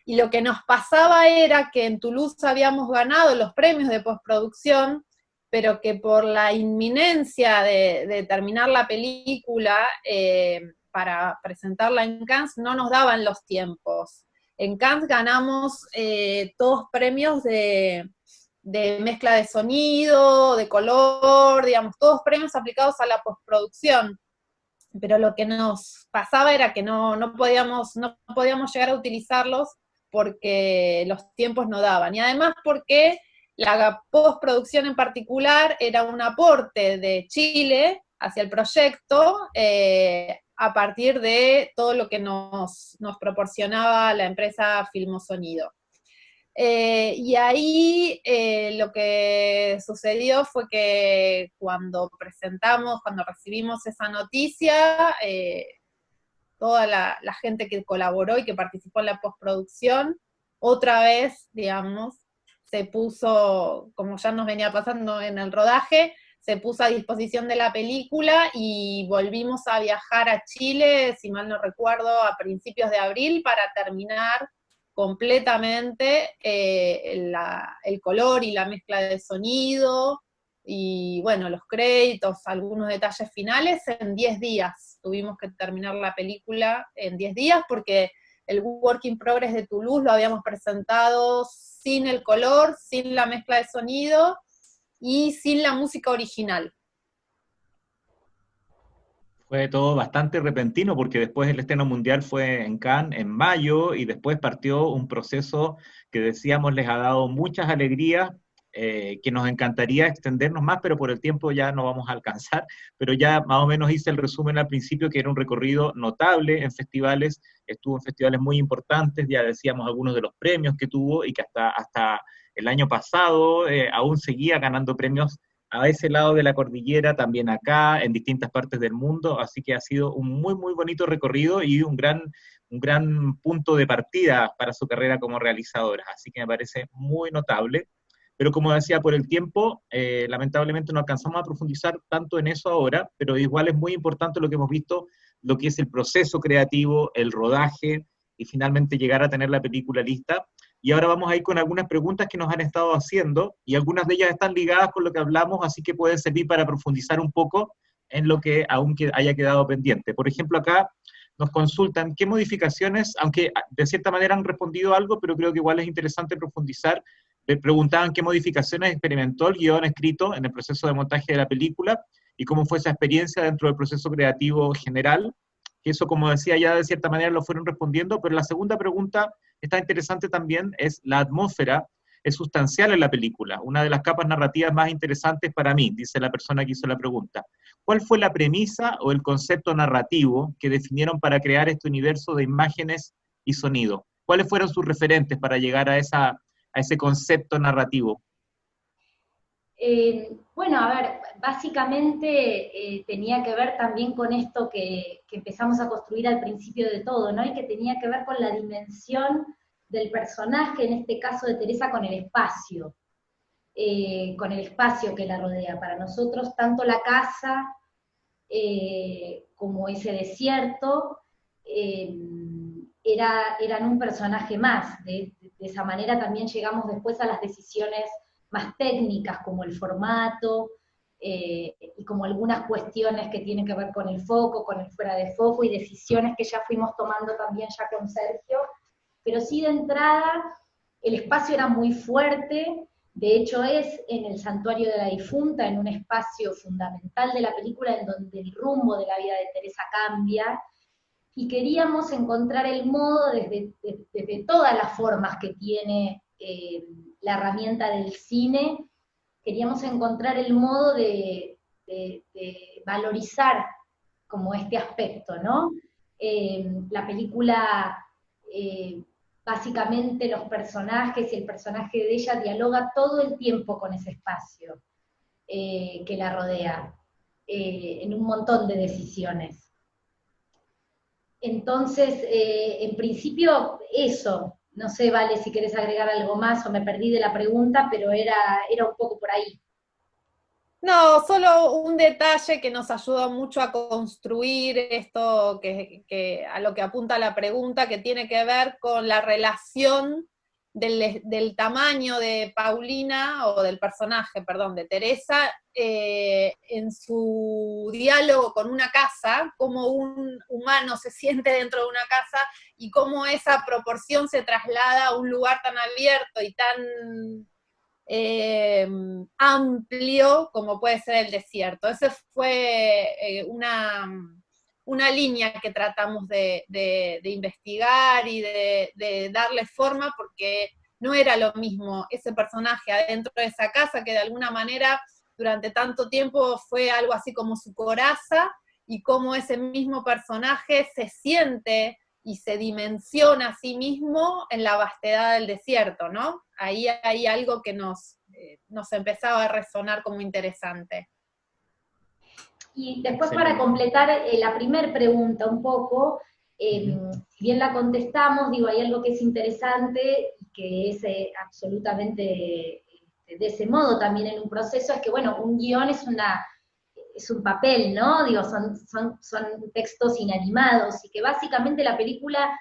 y lo que nos pasaba era que en Toulouse habíamos ganado los premios de postproducción, pero que por la inminencia de terminar la película para presentarla en Cannes no nos daban los tiempos. En Cannes ganamos todos premios de mezcla de sonido, de color, digamos, todos premios aplicados a la postproducción. Pero lo que nos pasaba era que no podíamos llegar a utilizarlos porque los tiempos no daban. Y además porque la postproducción en particular era un aporte de Chile hacia el proyecto, a partir de todo lo que nos proporcionaba la empresa Filmosonido. Y ahí lo que sucedió fue que cuando recibimos esa noticia, toda la gente que colaboró y que participó en la postproducción, otra vez, digamos, se puso, como ya nos venía pasando en el rodaje, se puso a disposición de la película y volvimos a viajar a Chile, si mal no recuerdo, a principios de abril para terminar completamente el color y la mezcla de sonido, y bueno, los créditos, algunos detalles finales en 10 días. Tuvimos que terminar la película en 10 días porque el Work in Progress de Toulouse lo habíamos presentado sin el color, sin la mezcla de sonido y sin la música original. Fue todo bastante repentino porque después el estreno mundial fue en Cannes en mayo y después partió un proceso que decíamos les ha dado muchas alegrías, que nos encantaría extendernos más, pero por el tiempo ya no vamos a alcanzar, pero ya más o menos hice el resumen al principio, que era un recorrido notable en festivales, estuvo en festivales muy importantes, ya decíamos algunos de los premios que tuvo y que hasta el año pasado aún seguía ganando premios a ese lado de la cordillera, también acá, en distintas partes del mundo, así que ha sido un muy, muy bonito recorrido y un gran punto de partida para su carrera como realizadora, así que me parece muy notable. Pero como decía, por el tiempo, lamentablemente no alcanzamos a profundizar tanto en eso ahora, pero igual es muy importante lo que hemos visto, lo que es el proceso creativo, el rodaje, y finalmente llegar a tener la película lista. Y ahora vamos a ir con algunas preguntas que nos han estado haciendo, y algunas de ellas están ligadas con lo que hablamos, así que pueden servir para profundizar un poco en lo que aún haya quedado pendiente. Por ejemplo, acá nos consultan qué modificaciones, aunque de cierta manera han respondido algo, pero creo que igual es interesante profundizar. Le preguntaban qué modificaciones experimentó el guión escrito en el proceso de montaje de la película y cómo fue esa experiencia dentro del proceso creativo general. Eso, como decía, ya de cierta manera lo fueron respondiendo, pero la segunda pregunta está interesante también, es la atmósfera es sustancial en la película, una de las capas narrativas más interesantes para mí, dice la persona que hizo la pregunta. ¿Cuál fue la premisa o el concepto narrativo que definieron para crear este universo de imágenes y sonido? ¿Cuáles fueron sus referentes para llegar a ese concepto narrativo? Bueno, a ver, básicamente tenía que ver también con esto que empezamos a construir al principio de todo, ¿no? Y que tenía que ver con la dimensión del personaje, en este caso de Teresa, con el espacio que la rodea. Para nosotros, tanto la casa como ese desierto eran un personaje más. De esa manera también llegamos después a las decisiones más técnicas, como el formato, y como algunas cuestiones que tienen que ver con el foco, con el fuera de foco, y decisiones que ya fuimos tomando también ya con Sergio. Pero sí, de entrada, el espacio era muy fuerte. De hecho es en el Santuario de la Difunta, en un espacio fundamental de la película, en donde el rumbo de la vida de Teresa cambia, y queríamos encontrar el modo, desde todas las formas que tiene la herramienta del cine, queríamos encontrar el modo de valorizar como este aspecto, ¿no? La película, básicamente los personajes y el personaje de ella dialoga todo el tiempo con ese espacio que la rodea, en un montón de decisiones. Entonces, en principio, eso. No sé, Vale, si querés agregar algo más o me perdí de la pregunta, pero era un poco por ahí. No, solo un detalle que nos ayuda mucho a construir esto, que a lo que apunta la pregunta, que tiene que ver con la relación del tamaño de Paulina, o del personaje, perdón, de Teresa, en su diálogo con una casa, cómo un humano se siente dentro de una casa, y cómo esa proporción se traslada a un lugar tan abierto y tan amplio como puede ser el desierto. Esa fue una línea que tratamos de investigar y de darle forma, porque no era lo mismo ese personaje adentro de esa casa, que de alguna manera durante tanto tiempo fue algo así como su coraza, y cómo ese mismo personaje se siente y se dimensiona a sí mismo en la vastedad del desierto, ¿no? Ahí hay algo que nos empezaba a resonar como interesante. Y después, para completar la primera pregunta un poco, si bien la contestamos, digo, hay algo que es interesante y que es absolutamente de ese modo también en un proceso, es que, bueno, un guión es un papel, ¿no? Digo, son textos inanimados, y que básicamente la película,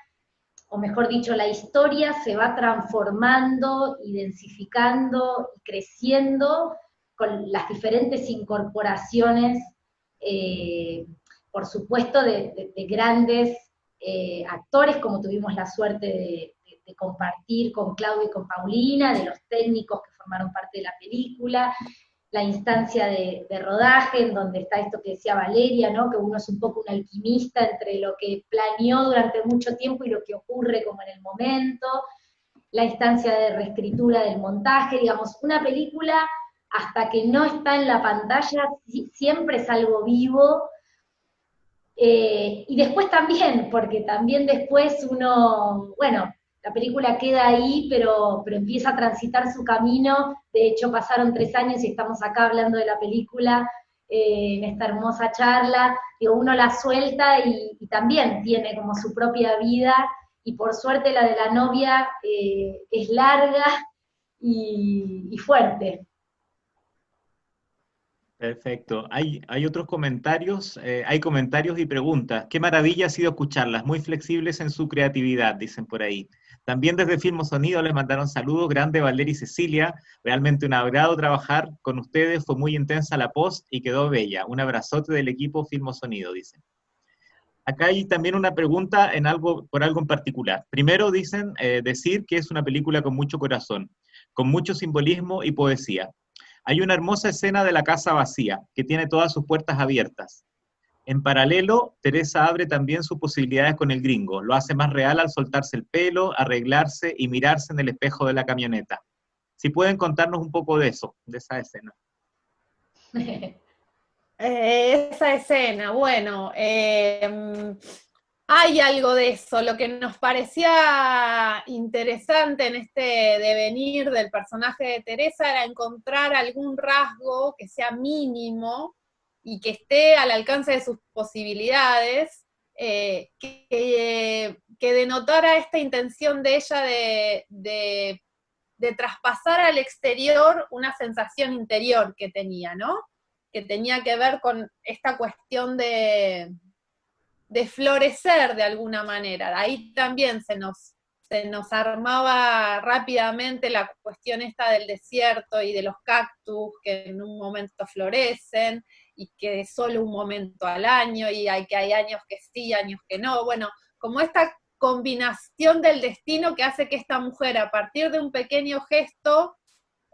o mejor dicho, la historia se va transformando y densificando y creciendo con las diferentes incorporaciones, por supuesto, de grandes actores, como tuvimos la suerte de compartir con Claudio y con Paulina, de los técnicos que formaron parte de la película, la instancia de rodaje, en donde está esto que decía Valeria, ¿no? Que uno es un poco un alquimista entre lo que planeó durante mucho tiempo y lo que ocurre como en el momento, la instancia de reescritura del montaje, digamos, una película hasta que no está en la pantalla siempre es algo vivo, y después también, porque también después uno, bueno, la película queda ahí, pero empieza a transitar su camino. De hecho, pasaron 3 años y estamos acá hablando de la película, en esta hermosa charla. Digo, uno la suelta y también tiene como su propia vida, y por suerte la de la novia es larga y fuerte. Perfecto. Hay otros comentarios, hay comentarios y preguntas. Qué maravilla ha sido escucharlas, muy flexibles en su creatividad, dicen por ahí. También desde Filmo Sonido les mandaron saludos, grande Valeria y Cecilia, realmente un agrado trabajar con ustedes, fue muy intensa la post y quedó bella. Un abrazote del equipo Filmo Sonido, dicen. Acá hay también una pregunta por algo en particular. Primero dicen decir que es una película con mucho corazón, con mucho simbolismo y poesía. Hay una hermosa escena de la casa vacía, que tiene todas sus puertas abiertas. En paralelo, Teresa abre también sus posibilidades con el gringo. Lo hace más real al soltarse el pelo, arreglarse y mirarse en el espejo de la camioneta. Si pueden contarnos un poco de eso, de esa escena. Esa escena, bueno, hay algo de eso. Lo que nos parecía interesante en este devenir del personaje de Teresa era encontrar algún rasgo que sea mínimo y que esté al alcance de sus posibilidades, que denotara esta intención de ella de traspasar al exterior una sensación interior que tenía, ¿no? Que tenía que ver con esta cuestión de florecer de alguna manera. Ahí también se nos armaba rápidamente la cuestión esta del desierto y de los cactus que en un momento florecen y que solo un momento al año, y que hay años que sí, años que no. Bueno, como esta combinación del destino que hace que esta mujer, a partir de un pequeño gesto,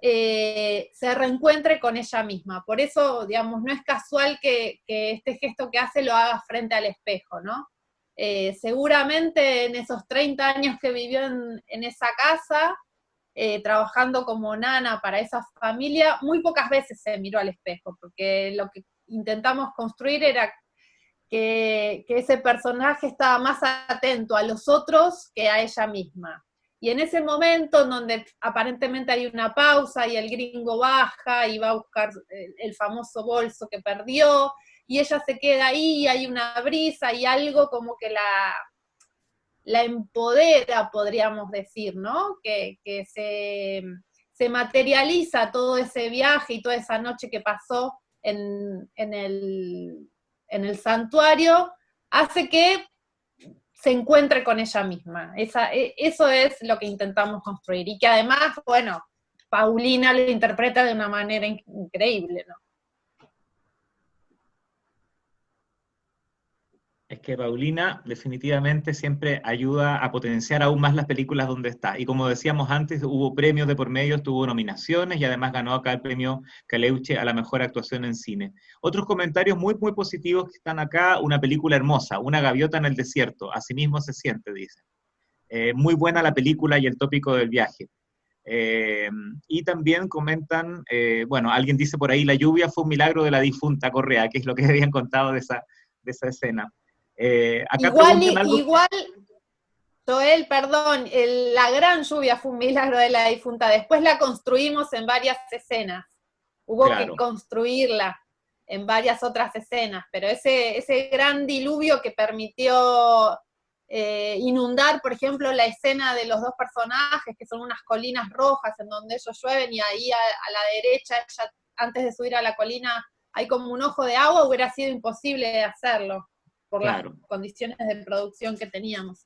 se reencuentre con ella misma. Por eso, digamos, no es casual que este gesto que hace lo haga frente al espejo, ¿no? Seguramente en esos 30 años que vivió en esa casa, trabajando como nana para esa familia, muy pocas veces se miró al espejo, porque lo que intentamos construir era que ese personaje estaba más atento a los otros que a ella misma. Y en ese momento, en donde aparentemente hay una pausa y el gringo baja y va a buscar el famoso bolso que perdió, y ella se queda ahí, y hay una brisa y algo como que la empodera, podríamos decir, ¿no? Que se materializa todo ese viaje y toda esa noche que pasó en el santuario, hace que se encuentre con ella misma. Eso es lo que intentamos construir. Y que además, bueno, Paulina lo interpreta de una manera increíble, ¿no? Es que Paulina definitivamente siempre ayuda a potenciar aún más las películas donde está. Y como decíamos antes, hubo premios de por medio, tuvo nominaciones y además ganó acá el premio Caleuche a la mejor actuación en cine. Otros comentarios muy, muy positivos que están acá: una película hermosa, una gaviota en el desierto, asimismo se siente, dicen. Muy buena la película y el tópico del viaje. Y también comentan, bueno, alguien dice por ahí, la lluvia fue un milagro de la difunta Correa, que es lo que habían contado de esa escena. Acá igual, Joel, perdón, la gran lluvia fue un milagro de la difunta. Después la construimos en varias escenas. Hubo que construirla en varias otras escenas, pero ese gran diluvio que permitió inundar, por ejemplo, la escena de los dos personajes, que son unas colinas rojas en donde ellos llueven, y ahí a la derecha, antes de subir a la colina, hay como un ojo de agua. Hubiera sido imposible de hacerlo por las condiciones de producción que teníamos.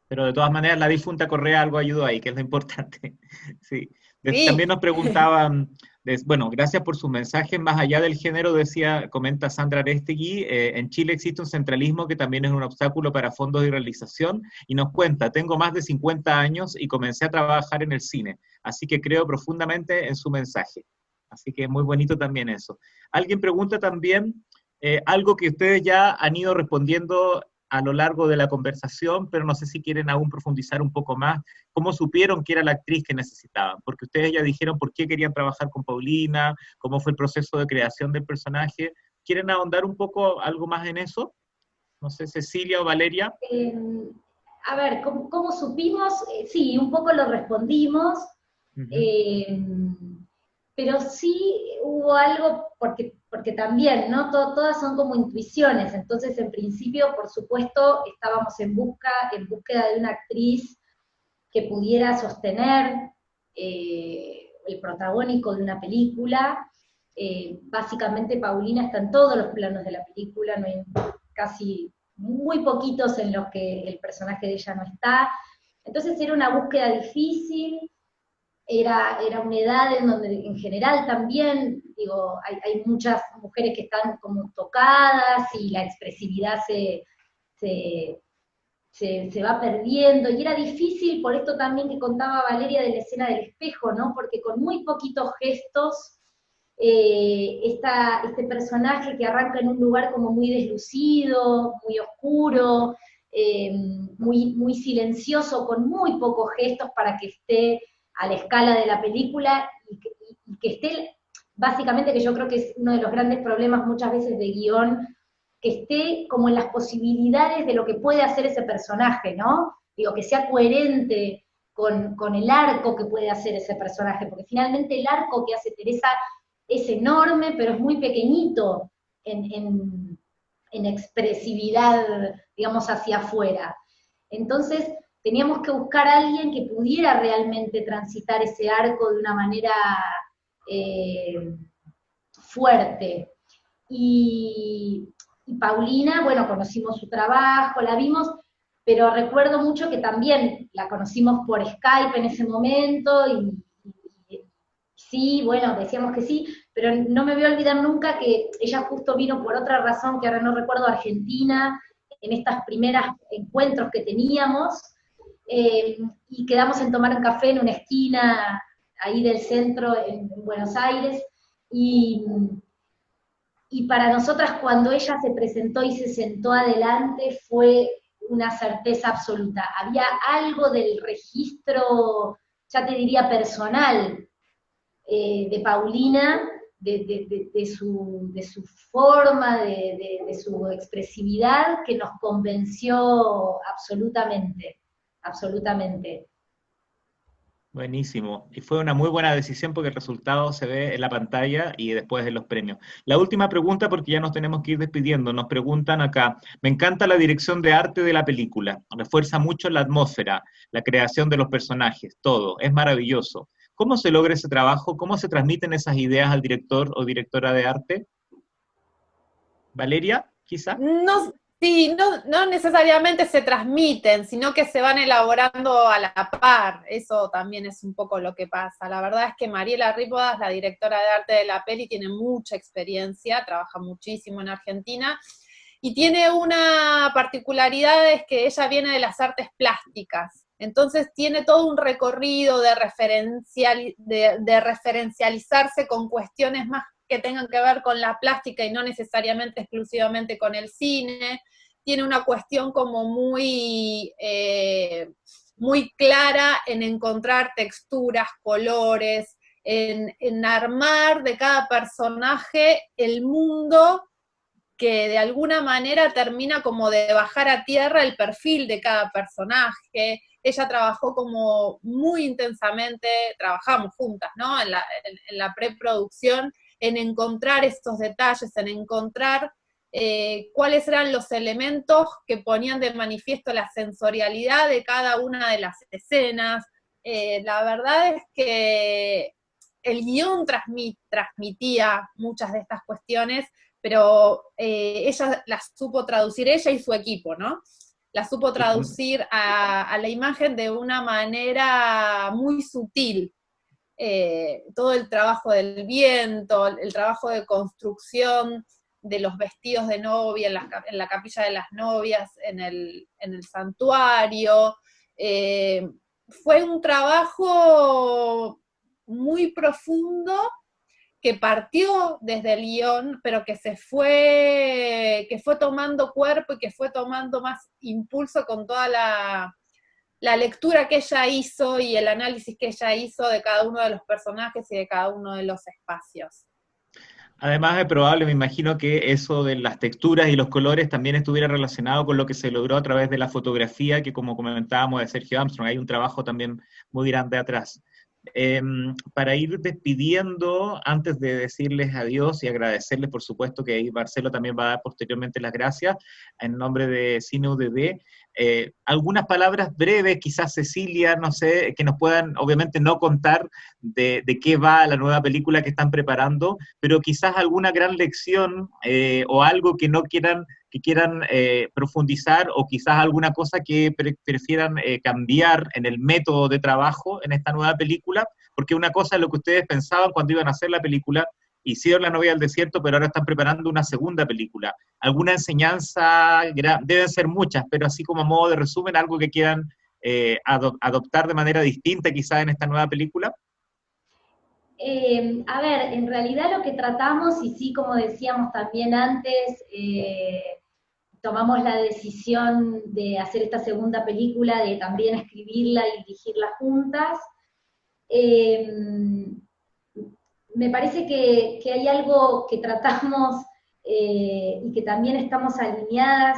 Pero de todas maneras la difunta Correa algo ayudó ahí, que es lo importante. Sí. Sí. También nos preguntaban, bueno, gracias por sus mensajes. Más allá del género, comenta Sandra Arestegui, en Chile existe un centralismo que también es un obstáculo para fondos de realización, y nos cuenta: tengo más de 50 años y comencé a trabajar en el cine, así que creo profundamente en su mensaje. Así que muy bonito también eso. Alguien pregunta también algo que ustedes ya han ido respondiendo a lo largo de la conversación, pero no sé si quieren aún profundizar un poco más. ¿Cómo supieron que era la actriz que necesitaban? Porque ustedes ya dijeron por qué querían trabajar con Paulina, cómo fue el proceso de creación del personaje. ¿Quieren ahondar un poco algo más en eso? No sé, Cecilia o Valeria. A ver, ¿cómo supimos? Sí, un poco lo respondimos. Pero sí hubo algo, porque también, ¿no? Todas son como intuiciones. Entonces, en principio, por supuesto, estábamos en búsqueda de una actriz que pudiera sostener el protagónico de una película, Básicamente Paulina está en todos los planos de la película, no hay casi muy poquitos en los que el personaje de ella no está. Entonces era una búsqueda difícil, era una edad en donde en general también, digo, hay muchas mujeres que están como tocadas y la expresividad se va perdiendo, y era difícil por esto también que contaba Valeria de la escena del espejo, ¿no? Porque con muy poquitos gestos, este personaje que arranca en un lugar como muy deslucido, muy oscuro, muy silencioso, con muy pocos gestos para que esté a la escala de la película, y que esté, básicamente, que yo creo que es uno de los grandes problemas muchas veces de guión, que esté como en las posibilidades de lo que puede hacer ese personaje, ¿no? Digo, que sea coherente con el arco que puede hacer ese personaje, porque finalmente el arco que hace Teresa es enorme, pero es muy pequeñito en expresividad, digamos, hacia afuera. Entonces, teníamos que buscar a alguien que pudiera realmente transitar ese arco de una manera fuerte. Y Paulina, bueno, conocimos su trabajo, la vimos, pero recuerdo mucho que también la conocimos por Skype en ese momento, y sí, bueno, decíamos que sí, pero no me voy a olvidar nunca que ella justo vino por otra razón, que ahora no recuerdo, Argentina, en estas primeras encuentros que teníamos, y quedamos en tomar un café en una esquina ahí del centro en Buenos Aires, y para nosotras cuando ella se presentó y se sentó adelante fue una certeza absoluta. Había algo del registro, ya te diría personal, de Paulina, de su forma, de su expresividad, que nos convenció absolutamente, absolutamente. Buenísimo. Y fue una muy buena decisión porque el resultado se ve en la pantalla y después en los premios. La última pregunta, porque ya nos tenemos que ir despidiendo. Nos preguntan acá, me encanta la dirección de arte de la película. Refuerza mucho la atmósfera, la creación de los personajes, todo. Es maravilloso. ¿Cómo se logra ese trabajo? ¿Cómo se transmiten esas ideas al director o directora de arte? ¿Valeria, quizá? No, sí, no necesariamente se transmiten, sino que se van elaborando a la par. Eso también es un poco lo que pasa. La verdad es que Mariela Rípodas, la directora de arte de la peli, tiene mucha experiencia, trabaja muchísimo en Argentina, y tiene una particularidad, es que ella viene de las artes plásticas. Entonces tiene todo un recorrido de referencializarse con cuestiones más que tengan que ver con la plástica y no necesariamente exclusivamente con el cine. Tiene una cuestión como muy clara en encontrar texturas, colores, en armar de cada personaje el mundo que de alguna manera termina como de bajar a tierra el perfil de cada personaje. Ella trabajó como muy intensamente, trabajamos juntas, ¿no? En la preproducción, en encontrar estos detalles, en encontrar cuáles eran los elementos que ponían de manifiesto la sensorialidad de cada una de las escenas. La verdad es que el guión transmitía muchas de estas cuestiones, pero ella las supo traducir, ella y su equipo, ¿no? La supo traducir a la imagen de una manera muy sutil. Todo el trabajo del viento, el trabajo de construcción de los vestidos de novia en la capilla de las novias, en el santuario. Fue un trabajo muy profundo que partió desde el guión, pero que fue tomando cuerpo y que fue tomando más impulso con toda la lectura que ella hizo y el análisis que ella hizo de cada uno de los personajes y de cada uno de los espacios. Además es probable, me imagino, que eso de las texturas y los colores también estuviera relacionado con lo que se logró a través de la fotografía, que como comentábamos de Sergio Armstrong, hay un trabajo también muy grande atrás. Para ir despidiendo, antes de decirles adiós y agradecerles, por supuesto, que ahí Marcelo también va a dar posteriormente las gracias en nombre de Cine UDD, algunas palabras breves, quizás Cecilia, no sé, que nos puedan, obviamente no contar de qué va la nueva película que están preparando, pero quizás alguna gran lección o algo que quieran profundizar, o quizás alguna cosa que prefieran cambiar en el método de trabajo en esta nueva película, porque una cosa es lo que ustedes pensaban cuando iban a hacer la película, hicieron La novia del desierto, pero ahora están preparando una segunda película. ¿Alguna enseñanza? Deben ser muchas, pero así como a modo de resumen, algo que quieran adoptar de manera distinta quizás en esta nueva película. A ver, en realidad lo que tratamos, y sí, como decíamos también antes, tomamos la decisión de hacer esta segunda película, de también escribirla y dirigirla juntas. Me parece que hay algo que tratamos y que también estamos alineadas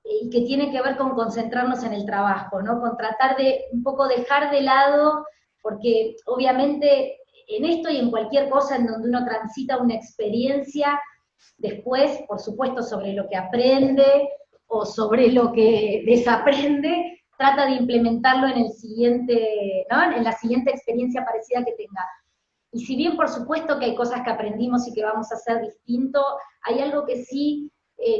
y que tiene que ver con concentrarnos en el trabajo, ¿no? Con tratar de un poco dejar de lado, porque obviamente en esto y en cualquier cosa en donde uno transita una experiencia, después, por supuesto, sobre lo que aprende o sobre lo que desaprende, trata de implementarlo en el siguiente, ¿no? En la siguiente experiencia parecida que tenga. Y si bien por supuesto que hay cosas que aprendimos y que vamos a hacer distinto, hay algo que sí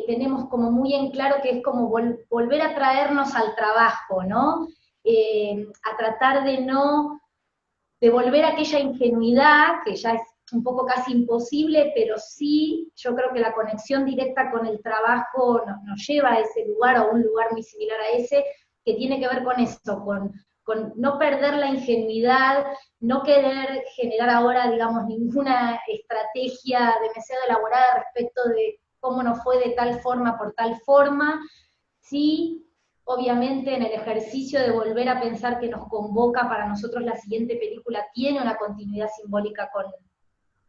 tenemos como muy en claro, que es como volver a traernos al trabajo, ¿no? A tratar de volver a aquella ingenuidad, que ya es un poco casi imposible, pero sí, yo creo que la conexión directa con el trabajo nos lleva a ese lugar, o a un lugar muy similar a ese, que tiene que ver con esto, con no perder la ingenuidad, no querer generar ahora, digamos, ninguna estrategia demasiado elaborada respecto de cómo nos fue de tal forma por tal forma, sí, obviamente en el ejercicio de volver a pensar que nos convoca para nosotros la siguiente película, tiene una continuidad simbólica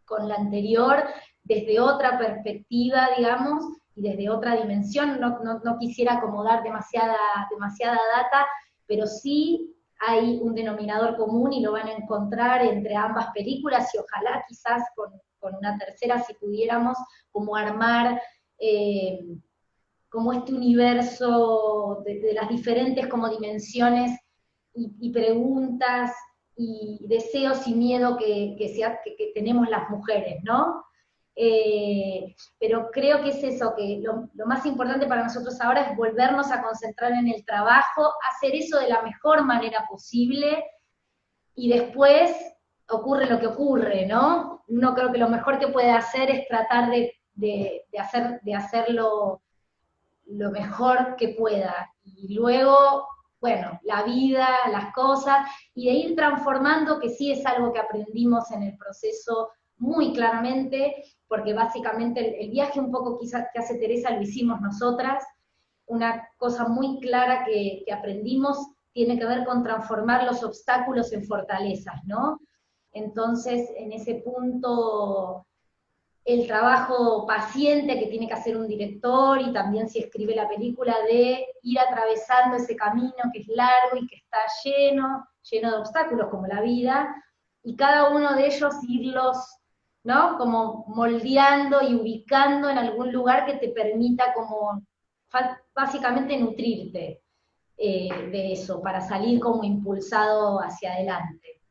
con la anterior, desde otra perspectiva, digamos, y desde otra dimensión. No quisiera como dar demasiada data, pero sí hay un denominador común y lo van a encontrar entre ambas películas, y ojalá quizás con una tercera, si pudiéramos, como armar como este universo de las diferentes como dimensiones y preguntas y deseos y miedo que tenemos las mujeres, ¿no? Pero creo que es eso, que lo más importante para nosotros ahora es volvernos a concentrar en el trabajo, hacer eso de la mejor manera posible, y después ocurre lo que ocurre, ¿no? Uno creo que lo mejor que puede hacer es tratar de hacerlo lo mejor que pueda, y luego, bueno, la vida, las cosas, y de ir transformando, que sí es algo que aprendimos en el proceso muy claramente, porque básicamente el viaje un poco quizás que hace Teresa lo hicimos nosotras. Una cosa muy clara que aprendimos tiene que ver con transformar los obstáculos en fortalezas, ¿no? Entonces, en ese punto, el trabajo paciente que tiene que hacer un director, y también si escribe la película, de ir atravesando ese camino que es largo y que está lleno de obstáculos como la vida, y cada uno de ellos irlos, ¿no? Como moldeando y ubicando en algún lugar que te permita como básicamente nutrirte de eso, para salir como impulsado hacia adelante.